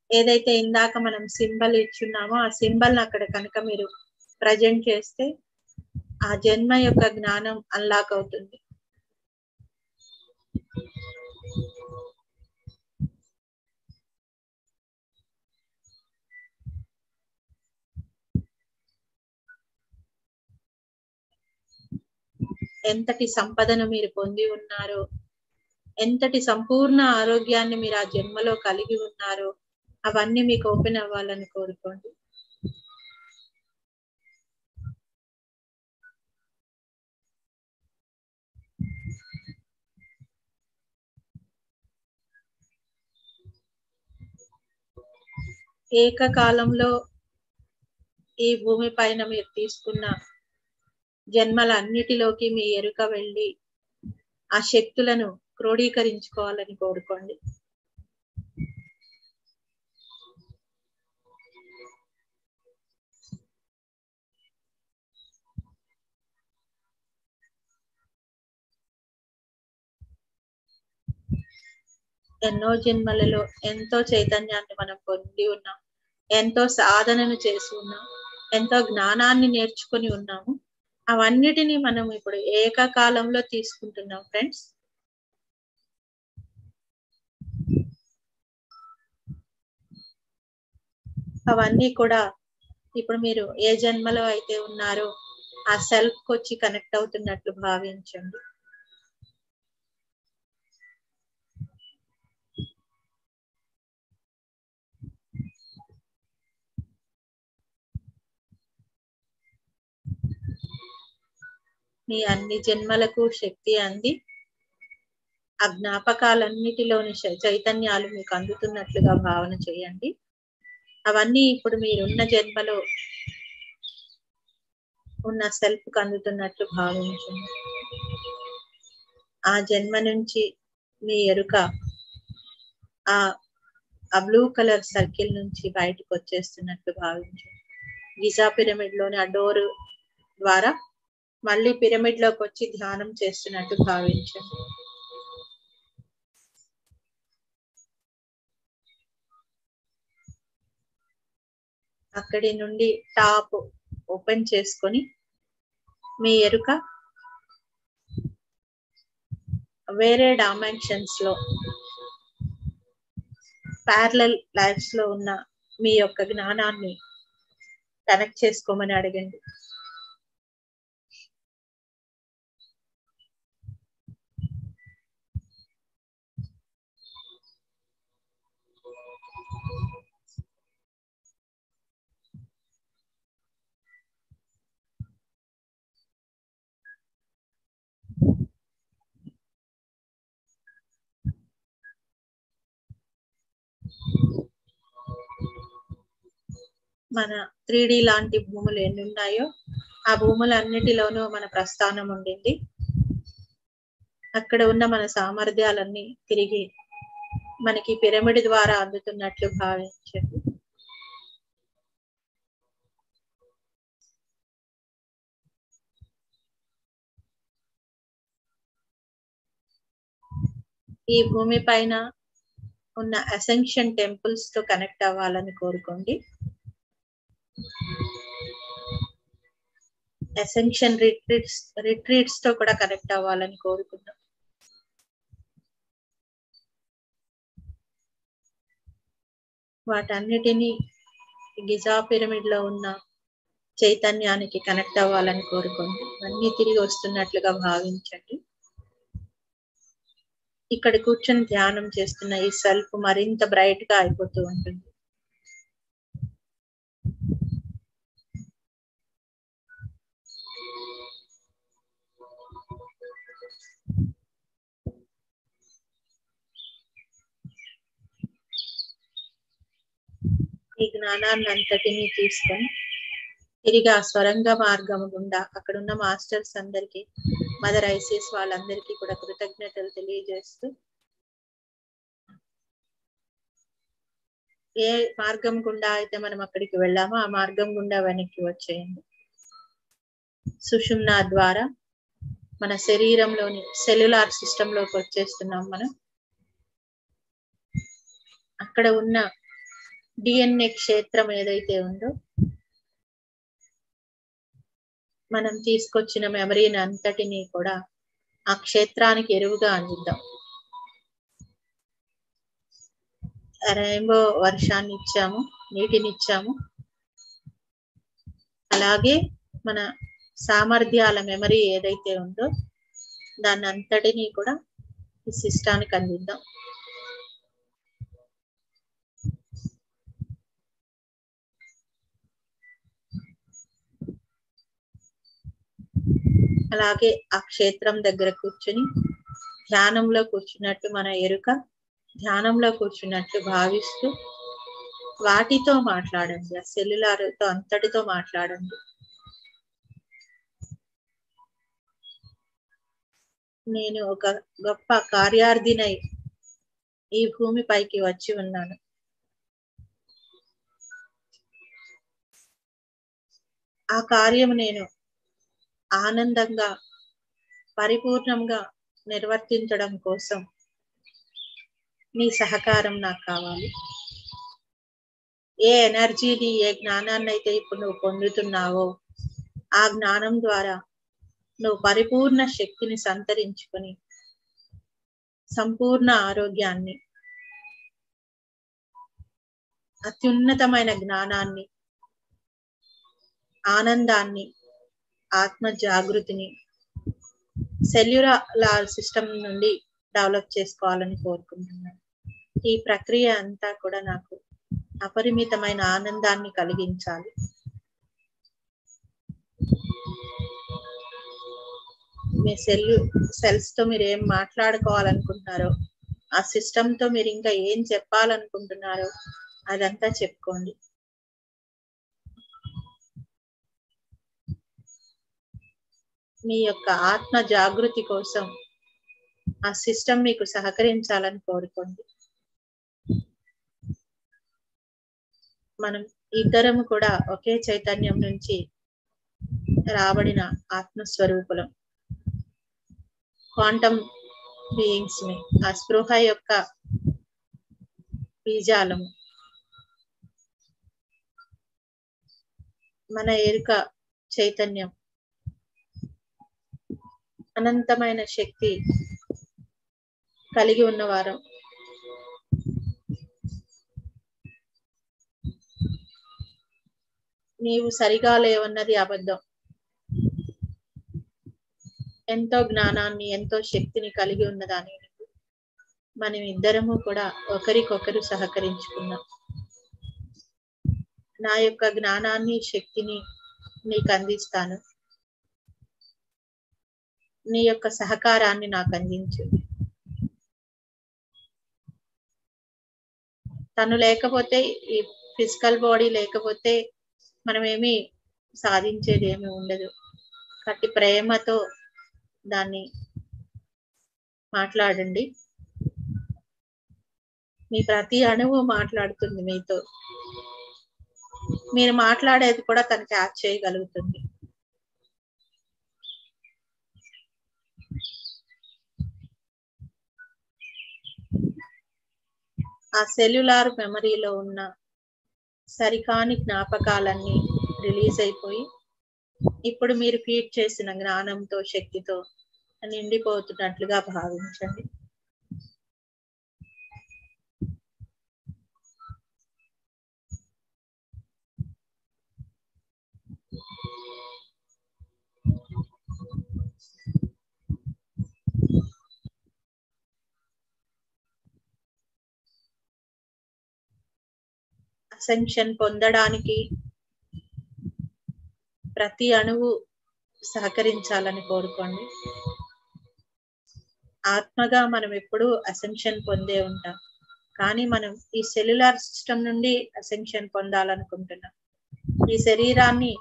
ఏదైతే ఇందాక మనం సింబల్ ఇచ్చున్నామో ఆ సింబల్ అక్కడ కనుక మీరు ప్రజెంట్ చేస్తే ఆ జన్మ యొక్క జ్ఞానం అన్లాక్ అవుతుంది. ఎంతటి సంపదను మీరు పొంది ఉన్నారో, ఎంతటి సంపూర్ణ ఆరోగ్యాన్ని మీరు ఆ జన్మలో కలిగి ఉన్నారో అవన్నీ మీకు ఓపెన్ అవ్వాలని కోరుకోండి. ఏకకాలంలో ఈ భూమి పైన మీరు తీసుకున్న జన్మలన్నిటిలోకి మీ ఎరుక వెళ్ళి ఆ శక్తులను క్రోడీకరించుకోవాలని కోరుకోండి. ఎన్నో జన్మలలో ఎంతో చైతన్యాన్ని మనం పొంది ఉన్నాం, ఎంతో సాధనను చేసి ఉన్నాం, ఎంతో జ్ఞానాన్ని నేర్చుకొని ఉన్నాము. అవన్నిటినీ మనం ఇప్పుడు ఏకకాలంలో తీసుకుంటున్నాం ఫ్రెండ్స్. అవన్నీ కూడా ఇప్పుడు మీరు ఏ జన్మలో అయితే ఉన్నారో ఆ సెల్ఫ్ కి వచ్చి కనెక్ట్ అవుతున్నట్లు భావించండి. మీ అన్ని జన్మలకు శక్తి అంది ఆ జ్ఞాపకాలన్నిటిలోని చైతన్యాలు మీకు అందుతున్నట్లుగా భావన చేయండి. అవన్నీ ఇప్పుడు మీరున్న జన్మలో ఉన్న సెల్ఫ్ కు అందుతున్నట్లు భావించండి. ఆ జన్మ నుంచి మీ ఎరుక ఆ బ్లూ కలర్ సర్కిల్ నుంచి బయటకు వచ్చేస్తున్నట్లు భావించండి. గిజా పిరమిడ్ లోని ఆ డోర్ ద్వారా మళ్ళీ పిరమిడ్ లోకి వచ్చి ధ్యానం చేస్తున్నట్టు భావించండి. అక్కడి నుండి టాప్ ఓపెన్ చేసుకొని మీ ఎరుక వేరే డైమెన్షన్స్ లో ప్యారలల్ లైఫ్స్ లో ఉన్న మీ యొక్క జ్ఞానాన్ని కనెక్ట్ చేసుకోమని అడగండి. మన 3D లాంటి భూములు ఎన్ని ఉన్నాయో ఆ భూములన్నిటిలోనూ మన ప్రస్థానం ఉండింది. అక్కడ ఉన్న మన సామర్థ్యాలన్నీ తిరిగి మనకి పిరమిడ్ ద్వారా అందుతున్నట్లు భావించండి. ఈ భూమి పైన ఉన్న అసెన్షన్ టెంపుల్స్ తో కనెక్ట్ అవ్వాలని కోరుకోండి. అసెన్షన్ రిట్రీట్స్ తో కూడా కనెక్ట్ అవ్వాలని కోరుకుందాం. వాటన్నిటినీ గిజా పిరమిడ్ లో ఉన్న చైతన్యానికి కనెక్ట్ అవ్వాలని కోరుకోండి. అన్ని తిరిగి వస్తున్నట్లుగా భావించండి. ఇక్కడ కూర్చొని ధ్యానం చేస్తున్న ఈ సెల్ఫ్ మరింత బ్రైట్ గా అయిపోతూ ఉంటుంది. ఈ జ్ఞానాన్ని అంతటినీ తీసుకొని తిరిగి ఆ స్వరంగ మార్గం గుండా అక్కడున్న మాస్టర్స్ అందరికీ, మదర్ ఐసిఎస్ వాళ్ళందరికీ కూడా కృతజ్ఞతలు తెలియజేస్తూ, ఏ మార్గం గుండా అయితే మనం అక్కడికి వెళ్ళామో ఆ మార్గం గుండా వెనక్కి వచ్చేయండి. సుషుమ్నా ద్వారా మన శరీరంలోని సెల్యులార్ సిస్టమ్ లోకి వచ్చేస్తున్నాం. మనం అక్కడ ఉన్న డిఎన్ఏ క్షేత్రం ఏదైతే ఉందో, మనం తీసుకొచ్చిన మెమరీని అంతటినీ కూడా ఆ క్షేత్రానికి ఎరువుగా అందిద్దాం. రెయిన్బో వర్షాన్ని ఇచ్చాము, నీటిని ఇచ్చాము. అలాగే మన సామర్థ్యాల మెమరీ ఏదైతే ఉందో దాన్ని అంతటినీ కూడా ఈ సిస్టానికి అందిద్దాం. అలాగే ఆ క్షేత్రం దగ్గర కూర్చుని ధ్యానంలో కూర్చున్నట్టు మన ఎరుక ధ్యానంలో కూర్చున్నట్లు భావిస్తూ వాటితో మాట్లాడండి. ఆ సెల్యులార్తో అంతటితో మాట్లాడండి. నేను ఒక గొప్ప కార్యార్థినై ఈ భూమిపైకి వచ్చి ఉన్నాను. ఆ కార్యం నేను ఆనందంగా పరిపూర్ణంగా నిర్వర్తించడం కోసం నీ సహకారం నాకు కావాలి. ఏ ఎనర్జీని, ఏ జ్ఞానాన్ని అయితే ఇప్పుడు నువ్వు పొందుతున్నావో ఆ జ్ఞానం ద్వారా నువ్వు పరిపూర్ణ శక్తిని సంతరించుకొని సంపూర్ణ ఆరోగ్యాన్ని, అత్యున్నతమైన జ్ఞానాన్ని, ఆనందాన్ని, ఆత్మ జాగృతిని సెల్యులార్ సిస్టమ్ నుండి డెవలప్ చేసుకోవాలని కోరుకుంటున్నాను. ఈ ప్రక్రియ అంతా కూడా నాకు అపరిమితమైన ఆనందాన్ని కలిగించాలి. మీ సెల్స్ తో మీరు ఏం మాట్లాడుకోవాలనుకుంటున్నారో, ఆ సిస్టమ్ తో మీరు ఇంకా ఏం చెప్పాలనుకుంటున్నారో అదంతా చెప్పుకోండి. మీ యొక్క ఆత్మ జాగృతి కోసం ఆ సిస్టమ్ మీకు సహకరించాలని కోరుకోండి. మనం ఇద్దరము కూడా ఒకే చైతన్యం నుంచి రాబడిన ఆత్మస్వరూపులం, క్వాంటమ్ బీయింగ్స్ ని. ఆ స్పృహ యొక్క బీజాలము, మన ఎరుక చైతన్యం, అనంతమైన శక్తి కలిగి ఉన్నవారు. నీవు సరిగా లేవన్నది అబద్ధం. ఎంతో జ్ఞానాన్ని, ఎంతో శక్తిని కలిగి ఉన్నదాని మనం ఇద్దరము కూడా ఒకరికొకరు సహకరించుకున్నాం. నా యొక్క జ్ఞానాన్ని, శక్తిని నీకు అందిస్తాను. నీ యొక్క సహకారాన్ని నాకు అందించు. తను లేకపోతే, ఈ ఫిజికల్ బాడీ లేకపోతే మనమేమి సాధించేది ఏమి ఉండదు. కాబట్టి ప్రేమతో దాన్ని మాట్లాడండి. మీ ప్రతి అణువు మాట్లాడుతుంది మీతో. మీరు మాట్లాడేది కూడా తను క్యాచ్ చేయగలుగుతుంది. ఆ సెల్యులార్ మెమరీలో ఉన్న సరికాని జ్ఞాపకాలన్నీ రిలీజ్ అయిపోయి ఇప్పుడు మీరు ఫీడ్ చేసిన జ్ఞానంతో శక్తితో నిండిపోతున్నట్లుగా భావించండి. అసెన్షన్ పొందడానికి ప్రతి అణువు సహకరించాలని కోరుకోండి. ఆత్మగా మనం ఎప్పుడూ అసెన్షన్ పొందే ఉంటాం, కానీ మనం ఈ సెల్యులార్ సిస్టమ్ నుండి అసెన్షన్ పొందాలనుకుంటున్నాం. ఈ శరీరాన్ని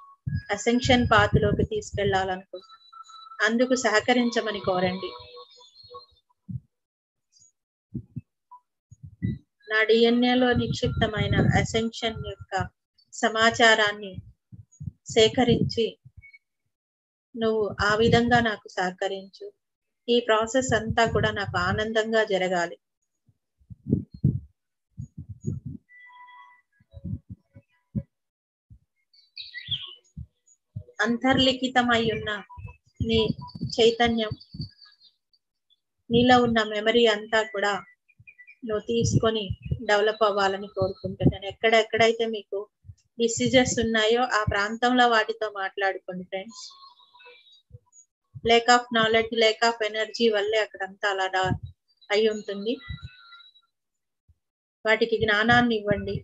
అసెన్షన్ పాత్లోకి తీసుకెళ్లాలనుకుంటున్నాం. అందుకు సహకరించమని కోరండి. నా డిఎన్ఏలో నిక్షిప్తమైన అసెన్షన్ యొక్క సమాచారాన్ని సేకరించి నువ్వు ఆ విధంగా నాకు సహకరించు. ఈ ప్రాసెస్ అంతా కూడా నాకు ఆనందంగా జరగాలి. అంతర్లిఖితమై ఉన్న నీ చైతన్యం, నీలో ఉన్న మెమరీ అంతా కూడా నువ్వు తీసుకొని డెవలప్ అవ్వాలని కోరుకుంటున్నాను. ఎక్కడెక్కడైతే మీకు డిసీజెస్ ఉన్నాయో ఆ ప్రాంతంలో వాటితో మాట్లాడుకోండి friends. Lake of knowledge, lake of energy వల్లే అక్కడంతా అలా అయి ఉంటుంది. వాటికి జ్ఞానాన్ని ఇవ్వండి.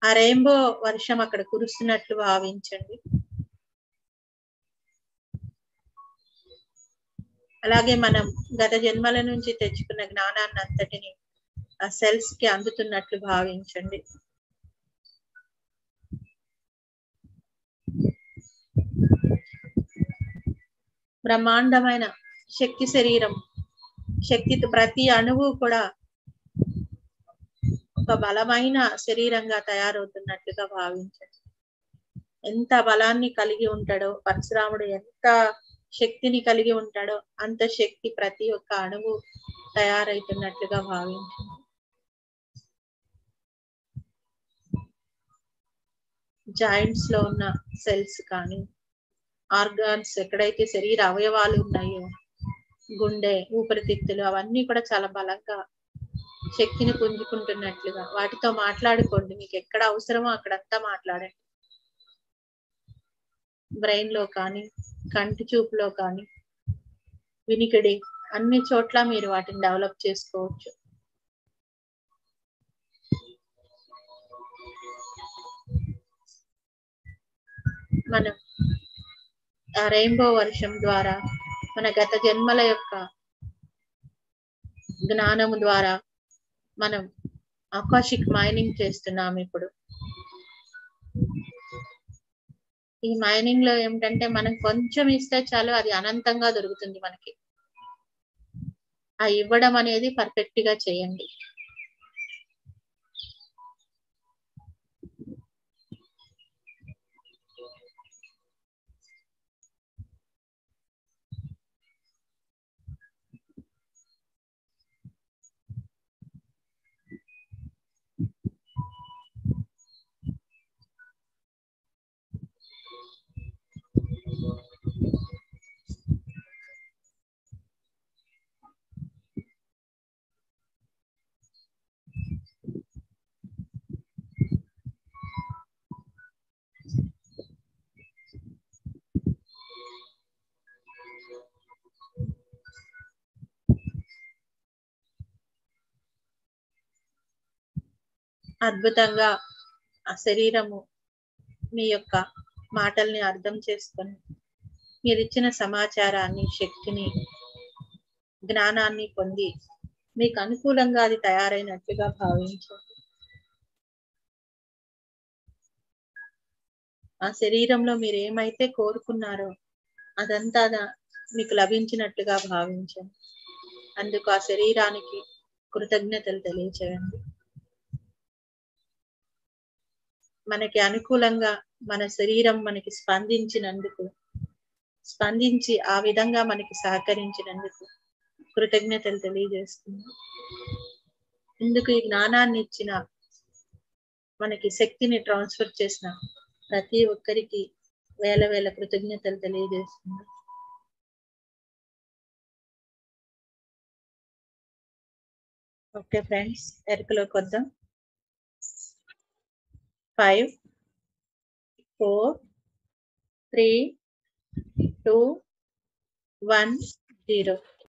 ఆ రెయిన్బో వర్షం అక్కడ కురుస్తున్నట్లు భావించండి. అలాగే మనం గత జన్మల నుంచి తెచ్చుకున్న జ్ఞానాన్ని అంతటిని ఆ సెల్స్ కి అందుతున్నట్లు భావించండి. బ్రహ్మాండమైన శక్తి శరీరం, శక్తితో ప్రతి అణువు కూడా ఒక బలమైన శరీరంగా తయారవుతున్నట్లుగా భావించండి. ఎంత బలాన్ని కలిగి ఉంటాడో పరశురాముడు, ఎంత శక్తిని కలిగి ఉంటాడో అంత శక్తి ప్రతి ఒక్క అణువు తయారైతున్నట్లుగా భావించండి. జాయింట్స్ లో ఉన్న సెల్స్ కానీ ఆర్గాన్స్, ఎక్కడైతే శరీర అవయవాలు ఉన్నాయో గుండె, ఊపిరితిత్తులు, అవన్నీ కూడా చాలా బలంగా శక్తిని పుంజుకుంటున్నట్లుగా వాటితో మాట్లాడుకోండి. మీకు ఎక్కడ అవసరమో అక్కడంతా మాట్లాడండి. బ్రెయిన్ లో కానీ, కంటి చూపులో కానీ, వినికిడి, అన్ని చోట్ల మీరు వాటిని డెవలప్ చేసుకోవచ్చు. మనం ఆ రెయిన్బో వర్షం ద్వారా మన గత జన్మల యొక్క జ్ఞానము ద్వారా మనం ఆకాశిక్ మైనింగ్ చేస్తున్నాం. ఇప్పుడు ఈ మైనింగ్ లో ఏమిటంటే మనం కొంచెం ఇస్తే చాలు అది అనంతంగా దొరుకుతుంది మనకి. ఆ ఇవ్వడం అనేది పర్ఫెక్ట్ గా చేయండి. అద్భుతంగా ఆ శరీరము మీ యొక్క మాటల్ని అర్థం చేసుకొని మీరు ఇచ్చిన సమాచారాన్ని, శక్తిని, జ్ఞానాన్ని పొంది మీకు అనుకూలంగా అది తయారైనట్లుగా భావించండి. ఆ శరీరంలో మీరు ఏమైతే కోరుకున్నారో అదంతా మీకు లభించినట్లుగా భావించండి. అందుకు ఆ శరీరానికి కృతజ్ఞతలు తెలియచేయండి. మనకి అనుకూలంగా మన శరీరం మనకి స్పందించి ఆ విధంగా మనకి సహకరించినందుకు కృతజ్ఞతలు తెలియజేస్తుంది. ఇందుకు ఈ జ్ఞానాన్ని ఇచ్చిన, మనకి శక్తిని ట్రాన్స్ఫర్ చేసిన ప్రతి ఒక్కరికి వేల వేల కృతజ్ఞతలు తెలియజేస్తుంది. ఓకే ఫ్రెండ్స్, ఎరుకలోకి వద్దాం. 5, 4, 3, 2, 1, 0.